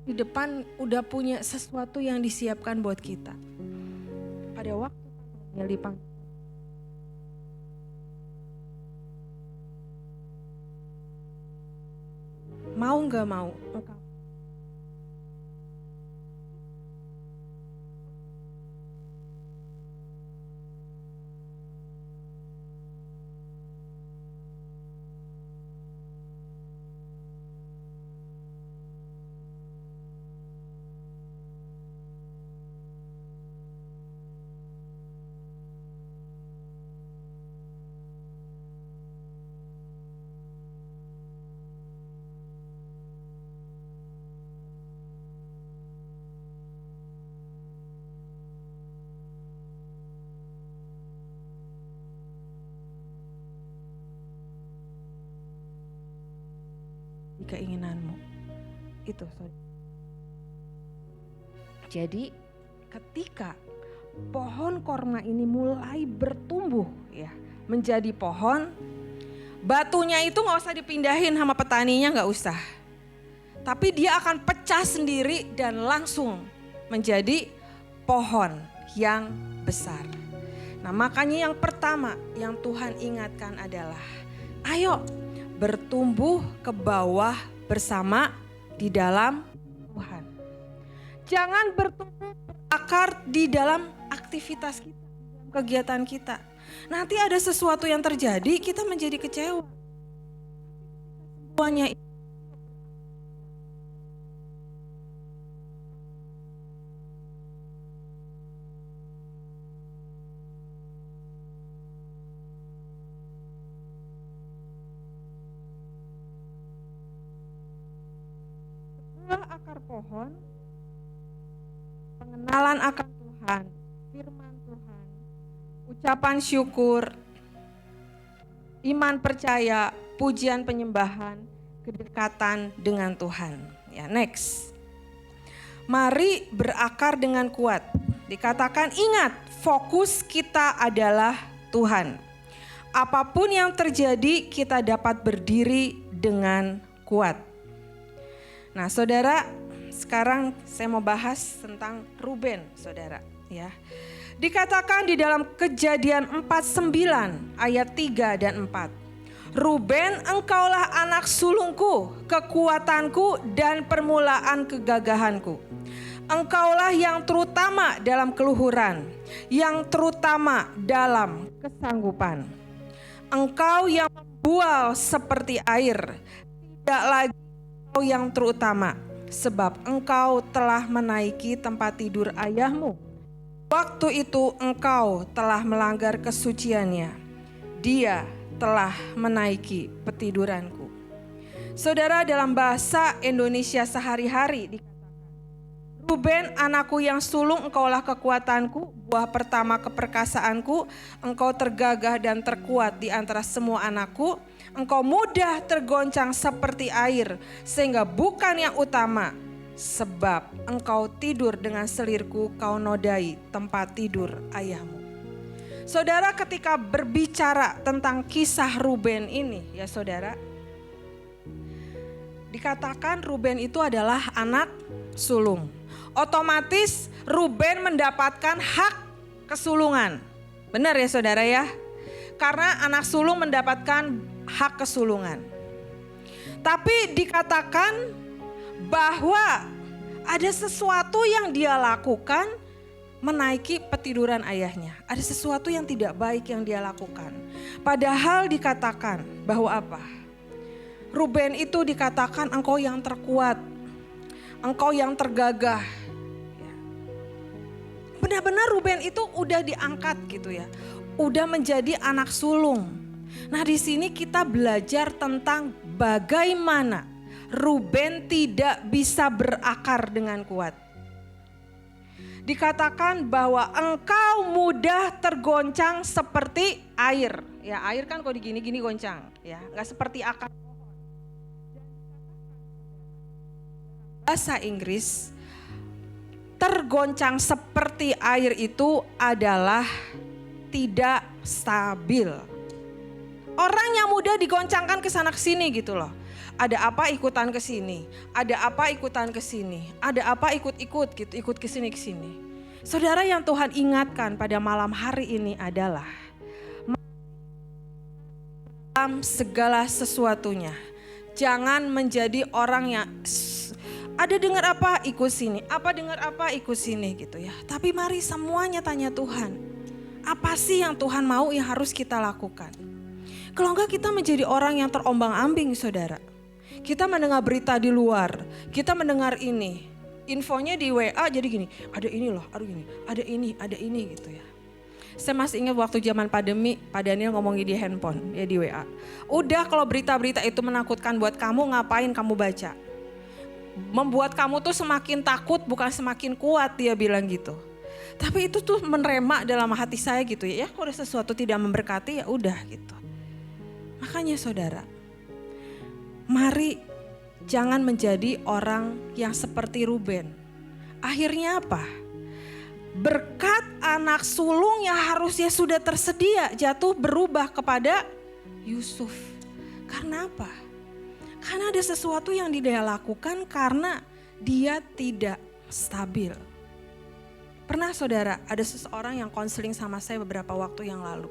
Di depan udah punya sesuatu yang disiapkan buat kita. Pada waktu yang dipanggil, mau gak mau engkau keinginanmu. Itu saudara. Jadi ketika pohon korma ini mulai bertumbuh ya, menjadi pohon, batunya itu gak usah dipindahin sama petaninya, gak usah. Tapi dia akan pecah sendiri dan langsung menjadi pohon yang besar. Nah makanya yang pertama yang Tuhan ingatkan adalah, ayo bertumbuh ke bawah bersama di dalam Tuhan. Jangan bertumbuh berakar di dalam aktivitas kita, kegiatan kita. Nanti ada sesuatu yang terjadi, kita menjadi kecewa. Semuanya akar pohon, pengenalan akan Tuhan, firman Tuhan, ucapan syukur, iman percaya, pujian penyembahan, kedekatan dengan Tuhan. Ya, next. Mari berakar dengan kuat. Dikatakan ingat, fokus kita adalah Tuhan. Apapun yang terjadi, kita dapat berdiri dengan kuat. Nah saudara, sekarang saya mau bahas tentang Ruben saudara ya. Dikatakan di dalam Kejadian 49 ayat 3 dan 4. Ruben, engkaulah anak sulungku, kekuatanku dan permulaan kegagahanku. Engkaulah yang terutama dalam keluhuran, yang terutama dalam kesanggupan. Engkau yang membual seperti air, tidak lagi engkau yang terutama, sebab engkau telah menaiki tempat tidur ayahmu. Waktu itu engkau telah melanggar kesuciannya. Dia telah menaiki petiduranku. Saudara, dalam bahasa Indonesia sehari-hari dikatakan, Ruben, anakku yang sulung, engkaulah kekuatanku, buah pertama keperkasaanku, engkau tergagah dan terkuat di antara semua anakku. Engkau mudah tergoncang seperti air, sehingga bukan yang utama, sebab engkau tidur dengan selirku, kau nodai tempat tidur ayahmu. Saudara, ketika berbicara tentang kisah Ruben ini ya saudara, dikatakan Ruben itu adalah anak sulung. Otomatis Ruben mendapatkan hak kesulungan. Benar ya saudara ya? Karena anak sulung mendapatkan hak kesulungan. Tapi dikatakan bahwa ada sesuatu yang dia lakukan menaiki petiduran ayahnya. Ada sesuatu yang tidak baik yang dia lakukan. Padahal dikatakan bahwa apa? Ruben itu dikatakan engkau yang terkuat, engkau yang tergagah. Benar-benar Ruben itu udah diangkat gitu ya. Udah menjadi anak sulung. Nah di sini kita belajar tentang bagaimana Ruben tidak bisa berakar dengan kuat. Dikatakan bahwa engkau mudah tergoncang seperti air. Ya air kan kalau digini-gini goncang. Ya gak seperti akar pohon. Bahasa Inggris, tergoncang seperti air itu adalah tidak stabil. Orang yang mudah digoncangkan ke sana ke sini gitu loh. Ada apa ikutan ke sini, ada apa ikutan ke sini, ada apa ikut-ikut gitu, ikut ke sini ke sini. Saudara, yang Tuhan ingatkan pada malam hari ini adalah dalam segala sesuatunya jangan menjadi orang yang ada dengar apa ikut sini, apa dengar apa ikut sini gitu ya. Tapi mari semuanya tanya Tuhan, apa sih yang Tuhan mau yang harus kita lakukan? Kalau enggak kita menjadi orang yang terombang-ambing saudara. Kita mendengar berita di luar, kita mendengar ini, infonya di WA jadi gini, ada ini loh, aduh gini, ada ini gitu ya. Saya masih ingat waktu zaman pandemi, Pak Daniel ngomongin di handphone ya di WA. Udah kalau berita-berita itu menakutkan buat kamu, ngapain kamu baca? Membuat kamu tuh semakin takut bukan semakin kuat, dia bilang gitu. Tapi itu tuh meremak dalam hati saya gitu ya. Ya kalau ada sesuatu tidak memberkati ya udah gitu. Makanya saudara, mari jangan menjadi orang yang seperti Ruben. Akhirnya apa? Berkat anak sulung yang harusnya sudah tersedia jatuh berubah kepada Yusuf. Karena apa? Karena ada sesuatu yang dia lakukan karena dia tidak stabil. Pernah saudara ada seseorang yang konseling sama saya beberapa waktu yang lalu.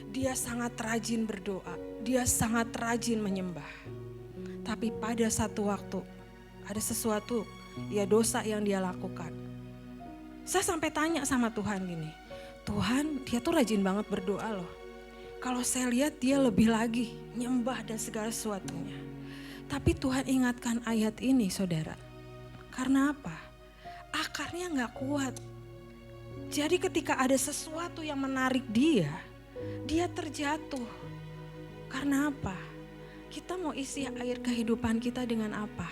Dia sangat rajin berdoa, dia sangat rajin menyembah. Tapi pada satu waktu ada sesuatu dosa yang dia lakukan. Saya sampai tanya sama Tuhan gini, Tuhan dia tuh rajin banget berdoa loh. Kalau saya lihat dia lebih lagi nyembah dan segala sesuatunya. Tapi Tuhan ingatkan ayat ini saudara. Karena apa? Akarnya gak kuat. Jadi ketika ada sesuatu yang menarik dia terjatuh. Karena apa? Kita mau isi air kehidupan kita dengan apa?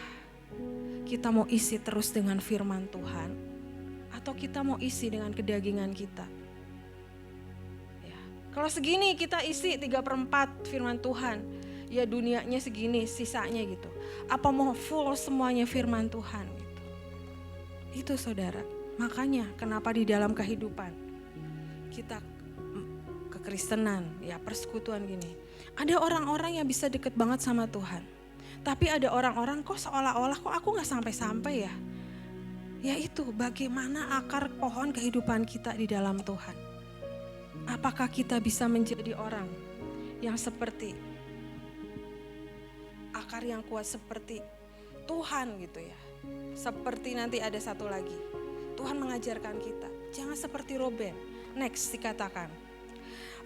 Kita mau isi terus dengan firman Tuhan? Atau kita mau isi dengan kedagingan kita? Ya. Kalau segini kita isi 3/4 firman Tuhan. Ya dunianya segini sisanya gitu. Apa mau full semuanya firman Tuhan gitu. Itu saudara. Makanya kenapa di dalam kehidupan kita kekristenan ya persekutuan gini. Ada orang-orang yang bisa deket banget sama Tuhan. Tapi ada orang-orang kok seolah-olah kok aku gak sampai-sampai ya. Yaitu bagaimana akar pohon kehidupan kita di dalam Tuhan. Apakah kita bisa menjadi orang yang seperti akar yang kuat seperti Tuhan gitu ya. Seperti nanti ada satu lagi. Tuhan mengajarkan kita, jangan seperti Ruben. Next dikatakan,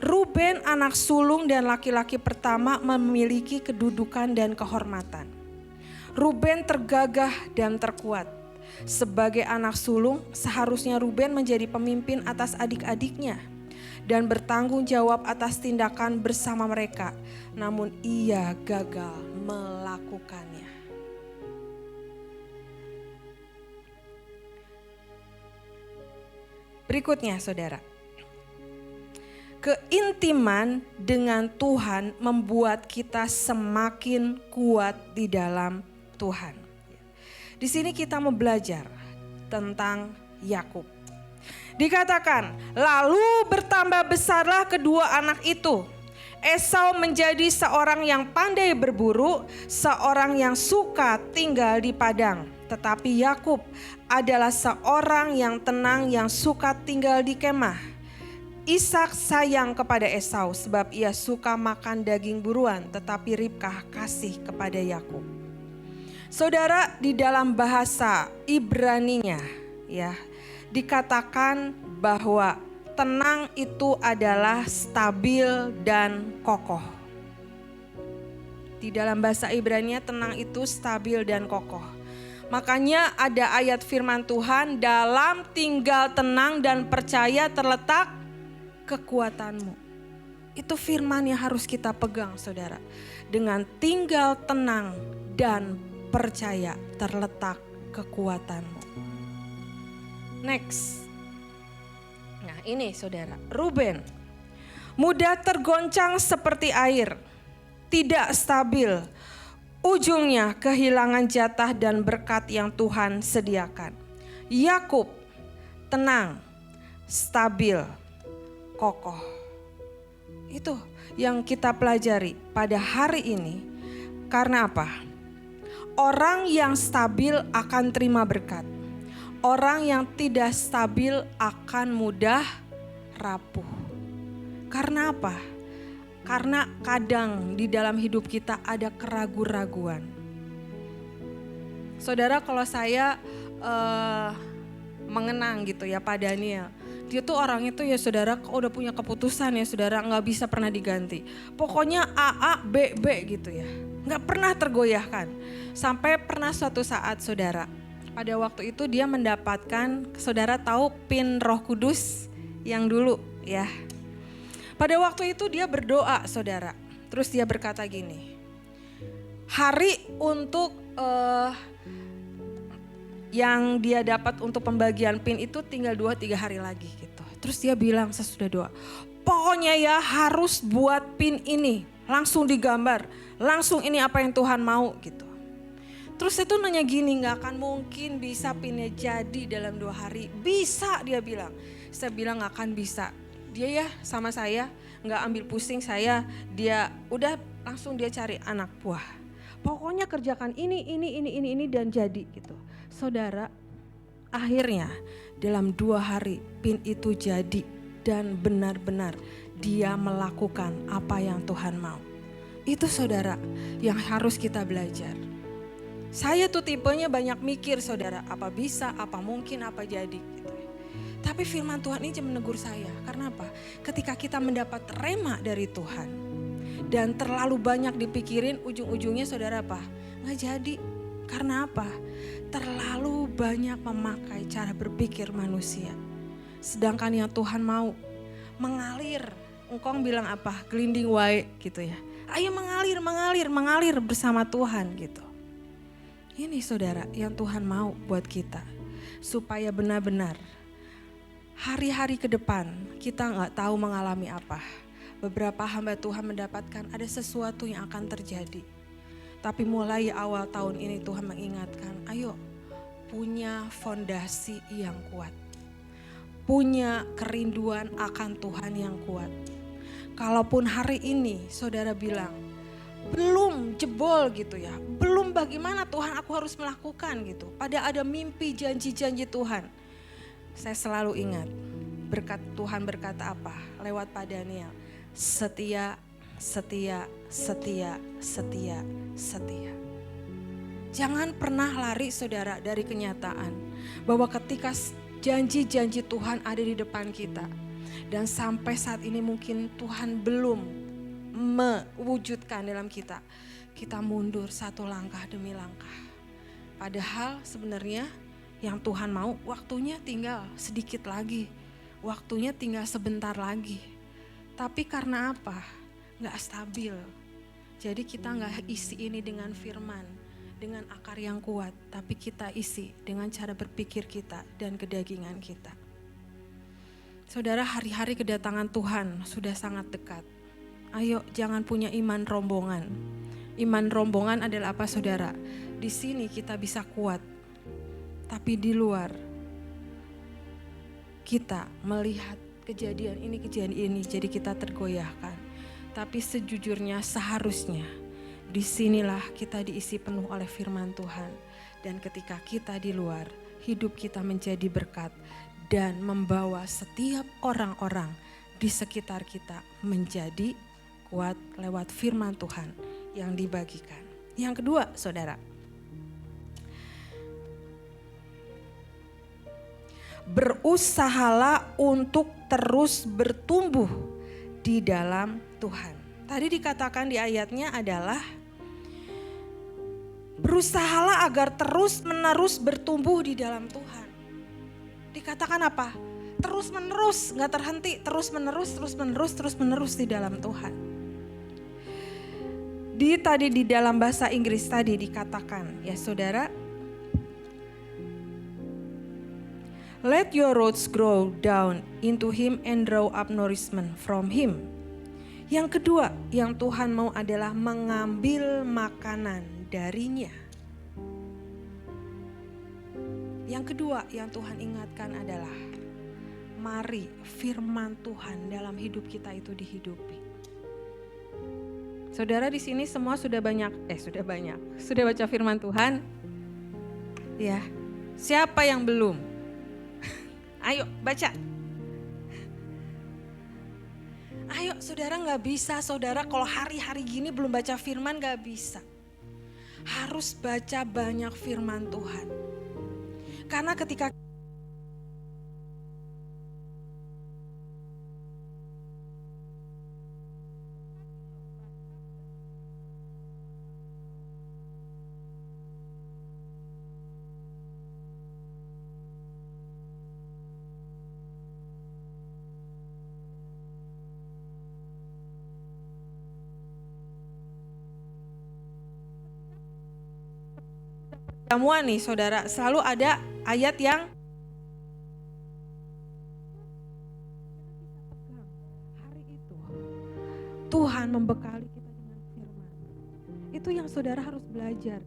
Ruben anak sulung dan laki-laki pertama memiliki kedudukan dan kehormatan. Ruben tergagah dan terkuat. Sebagai anak sulung, seharusnya Ruben menjadi pemimpin atas adik-adiknya dan bertanggung jawab atas tindakan bersama mereka. Namun ia gagal melakukannya. Berikutnya saudara. Keintiman dengan Tuhan membuat kita semakin kuat di dalam Tuhan. Di sini kita mau belajar tentang Yakub. Dikatakan, lalu bertambah besarlah kedua anak itu. Esau menjadi seorang yang pandai berburu, seorang yang suka tinggal di padang. Tetapi Yakub adalah seorang yang tenang, yang suka tinggal di kemah. Ishak sayang kepada Esau sebab ia suka makan daging buruan, tetapi Ribkah kasih kepada Yakub. Saudara, di dalam bahasa Ibraninya ya dikatakan bahwa tenang itu adalah stabil dan kokoh. Di dalam bahasa Ibrani tenang itu stabil dan kokoh. Makanya ada ayat firman Tuhan, dalam tinggal tenang dan percaya terletak kekuatanmu. Itu firman yang harus kita pegang saudara. Dengan tinggal tenang dan percaya terletak kekuatanmu. Next. Nah ini saudara, Ruben. Mudah tergoncang seperti air, tidak stabil. Ujungnya kehilangan jatah dan berkat yang Tuhan sediakan. Yakub tenang, stabil, kokoh. Itu yang kita pelajari pada hari ini. Karena apa? Orang yang stabil akan terima berkat. Orang yang tidak stabil akan mudah rapuh. Karena apa? Karena kadang di dalam hidup kita ada keraguan-raguan. Saudara, kalau saya mengenang gitu ya Pak Daniel. Dia tuh orangnya tuh ya saudara udah punya keputusan ya saudara, gak bisa pernah diganti. Pokoknya A, B, B gitu ya. Gak pernah tergoyahkan. Sampai pernah suatu saat saudara, pada waktu itu dia mendapatkan, saudara tahu PIN Roh Kudus yang dulu ya. Pada waktu itu dia berdoa saudara, terus dia berkata gini, hari untuk yang dia dapat untuk pembagian PIN itu tinggal 2-3 hari lagi gitu. Terus dia bilang sesudah doa, pokoknya ya harus buat PIN ini, langsung digambar, langsung ini apa yang Tuhan mau gitu. Terus saya tuh nanya gini, gak akan mungkin bisa pinnya jadi dalam 2 hari. Bisa, dia bilang. Saya bilang gak akan bisa. Dia ya sama saya gak ambil pusing saya, dia udah langsung dia cari anak buah. Pokoknya kerjakan ini dan jadi gitu. Saudara, akhirnya dalam 2 hari pin itu jadi dan benar-benar dia melakukan apa yang Tuhan mau. Itu saudara yang harus kita belajar. Saya tuh tipenya banyak mikir saudara, apa bisa, apa mungkin, apa jadi gitu. Tapi firman Tuhan ini menegur saya, karena apa? Ketika kita mendapat rema dari Tuhan dan terlalu banyak dipikirin, ujung-ujungnya saudara apa? Nggak jadi. Karena apa? Terlalu banyak memakai cara berpikir manusia. Sedangkan yang Tuhan mau mengalir. Engkong bilang apa? Gelinding wae gitu ya. Ayo mengalir bersama Tuhan gitu. Ini saudara yang Tuhan mau buat kita. Supaya benar-benar hari-hari ke depan kita gak tahu mengalami apa. Beberapa hamba Tuhan mendapatkan ada sesuatu yang akan terjadi. Tapi mulai awal tahun ini Tuhan mengingatkan, ayo punya fondasi yang kuat. Punya kerinduan akan Tuhan yang kuat. Kalaupun hari ini saudara bilang, belum jebol gitu ya, belum bagaimana Tuhan aku harus melakukan gitu. Pada ada mimpi janji-janji Tuhan. Saya selalu ingat berkat Tuhan berkata apa lewat Pak Daniel. Setia, setia, setia, setia, setia. Jangan pernah lari saudara dari kenyataan bahwa ketika janji-janji Tuhan ada di depan kita. Dan sampai saat ini mungkin Tuhan belum mewujudkan dalam kita. Kita mundur satu langkah demi langkah. Padahal sebenarnya yang Tuhan mau waktunya tinggal sedikit lagi. Waktunya tinggal sebentar lagi. Tapi karena apa? Gak stabil. Jadi kita gak isi ini dengan firman, dengan akar yang kuat. Tapi kita isi dengan cara berpikir kita dan kedagingan kita. Saudara, hari-hari kedatangan Tuhan sudah sangat dekat. Ayo jangan punya iman rombongan. Iman rombongan adalah apa saudara? Di sini kita bisa kuat. Tapi di luar kita melihat kejadian ini jadi kita tergoyahkan. Tapi sejujurnya seharusnya disinilah kita diisi penuh oleh firman Tuhan. Dan ketika kita di luar, hidup kita menjadi berkat. Dan membawa setiap orang-orang di sekitar kita menjadi kuat lewat firman Tuhan yang dibagikan. Yang kedua saudara, berusahalah untuk terus bertumbuh di dalam Tuhan. Tadi dikatakan di ayatnya adalah berusahalah agar terus-menerus bertumbuh di dalam Tuhan. Dikatakan apa? Terus menerus, gak terhenti, terus menerus di dalam Tuhan. Tadi di dalam bahasa Inggris tadi dikatakan ya saudara, let your roots grow down into him and draw up nourishment from him. Yang kedua yang Tuhan mau adalah mengambil makanan darinya. Yang kedua yang Tuhan ingatkan adalah mari firman Tuhan dalam hidup kita itu dihidupi. Saudara di sini semua sudah baca firman Tuhan? Ya. Siapa yang belum? Ayo baca. Ayo saudara, gak bisa saudara kalau hari-hari gini belum baca firman, gak bisa. Harus baca banyak firman Tuhan. Karena ketika perjamuan nih saudara, selalu ada ayat yang hari itu Tuhan membekali kita dengan firman. Itu yang saudara harus belajar.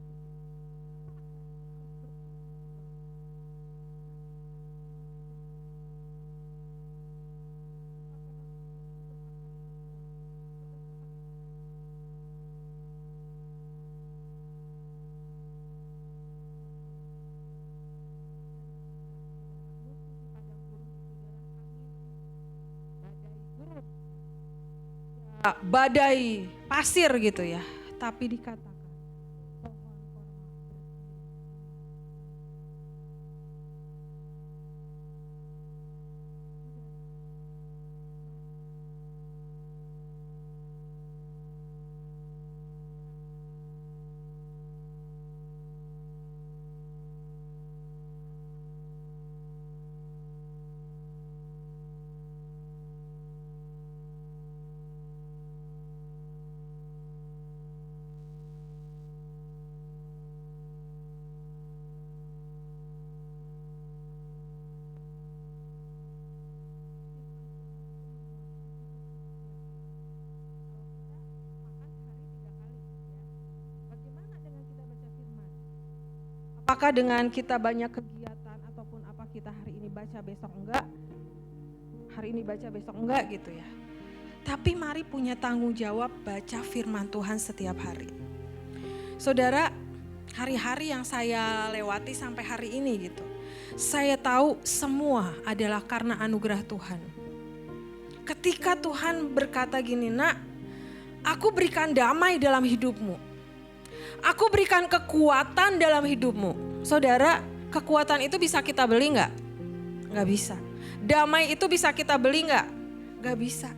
badai pasir gitu ya. Tapi dikatakan apakah dengan kita banyak kegiatan ataupun apa kita hari ini baca besok enggak, hari ini baca besok enggak gitu ya. Tapi mari punya tanggung jawab baca firman Tuhan setiap hari. Saudara, hari-hari yang saya lewati sampai hari ini gitu, saya tahu semua adalah karena anugerah Tuhan. Ketika Tuhan berkata gini, nak, aku berikan damai dalam hidupmu. Aku berikan kekuatan dalam hidupmu. Saudara, kekuatan itu bisa kita beli enggak? Enggak bisa. Damai itu bisa kita beli enggak? Enggak bisa.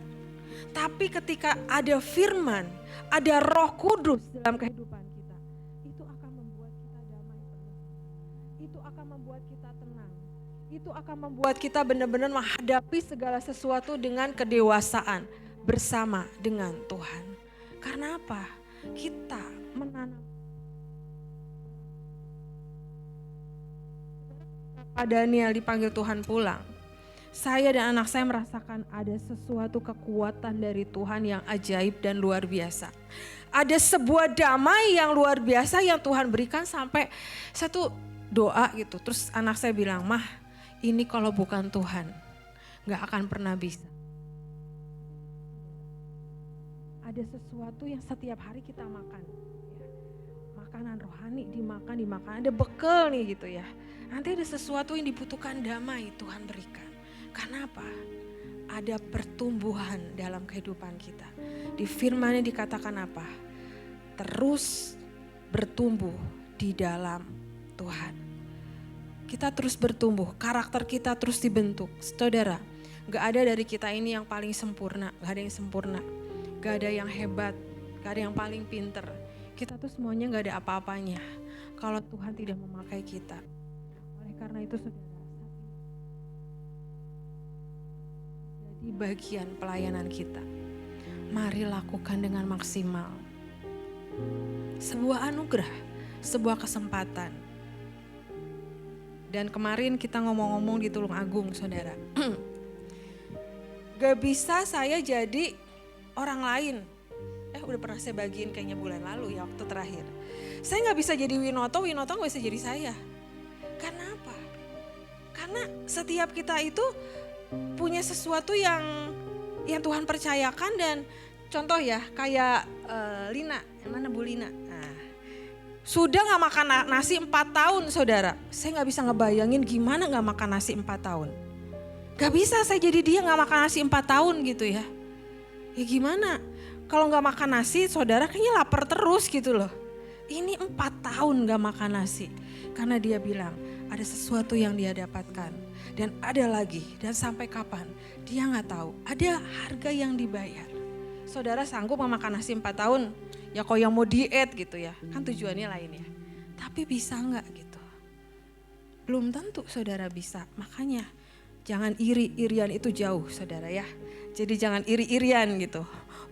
Tapi ketika ada firman, ada Roh Kudus dalam kehidupan kita, itu akan membuat kita damai penuh. Itu akan membuat kita tenang. Itu akan membuat kita benar-benar menghadapi segala sesuatu dengan kedewasaan bersama dengan Tuhan. Karena apa? Kita menanam. Pak Daniel dipanggil Tuhan pulang, saya dan anak saya merasakan ada sesuatu kekuatan dari Tuhan yang ajaib dan luar biasa. Ada sebuah damai yang luar biasa yang Tuhan berikan sampai satu doa gitu. Terus anak saya bilang, mah ini kalau bukan Tuhan gak akan pernah bisa. Ada sesuatu yang setiap hari kita makan. Makanan rohani dimakan, ada bekal nih gitu ya. Nanti ada sesuatu yang dibutuhkan damai Tuhan berikan. Karena apa? Ada pertumbuhan dalam kehidupan kita. Di firman-Nya dikatakan apa? Terus bertumbuh di dalam Tuhan. Kita terus bertumbuh, karakter kita terus dibentuk. Saudara, gak ada dari kita ini yang paling sempurna, gak ada yang sempurna. Gak ada yang hebat, gak ada yang paling pinter. Kita tuh semuanya gak ada apa-apanya kalau Tuhan tidak memakai kita. Oleh karena itu saudara, jadi bagian pelayanan kita, mari lakukan dengan maksimal. Sebuah anugerah, sebuah kesempatan. Dan kemarin kita ngomong-ngomong di Tulung Agung saudara. Gak bisa saya jadi orang lain. Udah pernah saya bagiin kayaknya bulan lalu ya, waktu terakhir. Saya gak bisa jadi Winoto gak bisa jadi saya. Karena apa? Karena setiap kita itu punya sesuatu yang Tuhan percayakan. Dan contoh ya kayak Lina, yang mana Bu Lina? Nah, sudah gak makan nasi 4 tahun saudara. Saya gak bisa ngebayangin gimana gak makan nasi 4 tahun. Gak bisa saya jadi dia gak makan nasi 4 tahun gitu ya. Ya gimana? Kalau gak makan nasi saudara kayaknya lapar terus gitu loh. Ini 4 tahun gak makan nasi. Karena dia bilang ada sesuatu yang dia dapatkan. Dan ada lagi, dan sampai kapan dia gak tahu. Ada harga yang dibayar. Saudara sanggup makan nasi 4 tahun? Ya kalau yang mau diet gitu ya, kan tujuannya lain ya. Tapi bisa gak gitu? Belum tentu saudara bisa. Makanya jangan iri-irian itu jauh saudara ya. Jadi jangan iri-irian gitu.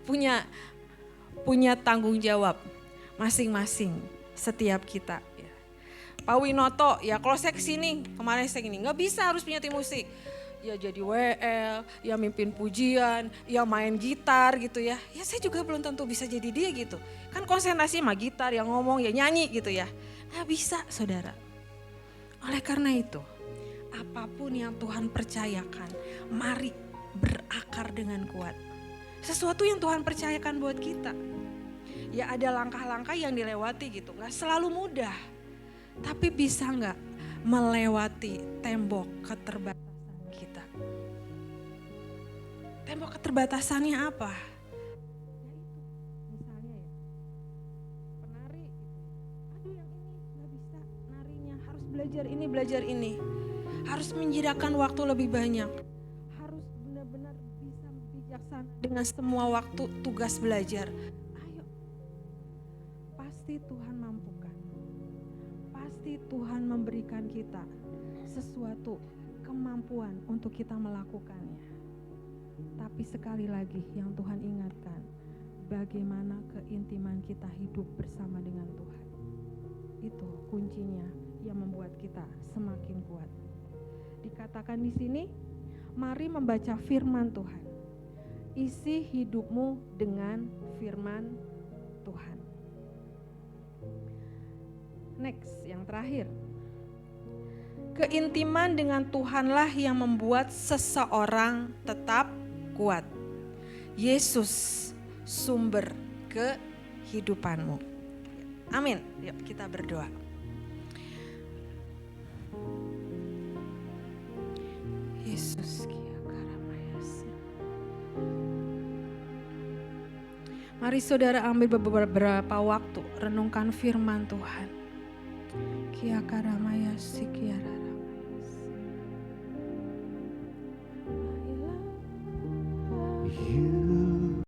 Punya tanggung jawab masing-masing setiap kita. Ya. Pak Winoto, ya kalau saya kesini, kemarin saya gini, gak bisa harus punya tim musik. Ya jadi WL, ya mimpin pujian, ya main gitar gitu ya. Ya saya juga belum tentu bisa jadi dia gitu. Kan konsentrasi sama gitar, yang ngomong, ya nyanyi gitu ya. Gak bisa saudara. Oleh karena itu, apapun yang Tuhan percayakan, mari berakar dengan kuat. Sesuatu yang Tuhan percayakan buat kita. Ya ada langkah-langkah yang dilewati gitu. Gak selalu mudah. Tapi bisa gak melewati tembok keterbatasan kita. Tembok keterbatasannya apa? belajar ini. Harus menjirakan waktu lebih banyak. Harus benar-benar bisa bijaksana dengan semua waktu tugas belajar. Ayo, pasti Tuhan mampukan. Pasti Tuhan memberikan kita sesuatu kemampuan untuk kita melakukannya. Tapi sekali lagi yang Tuhan ingatkan, bagaimana keintiman kita hidup bersama dengan Tuhan. Itu kuncinya yang membuat kita semakin kuat. Dikatakan di sini, mari membaca firman Tuhan. Isi hidupmu dengan firman Tuhan. Next, yang terakhir. Keintiman dengan Tuhanlah yang membuat seseorang tetap kuat. Yesus, sumber kehidupanmu. Amin. Yuk kita berdoa. Yesus, mari saudara ambil beberapa waktu renungkan firman Tuhan. Kia karamaya sikia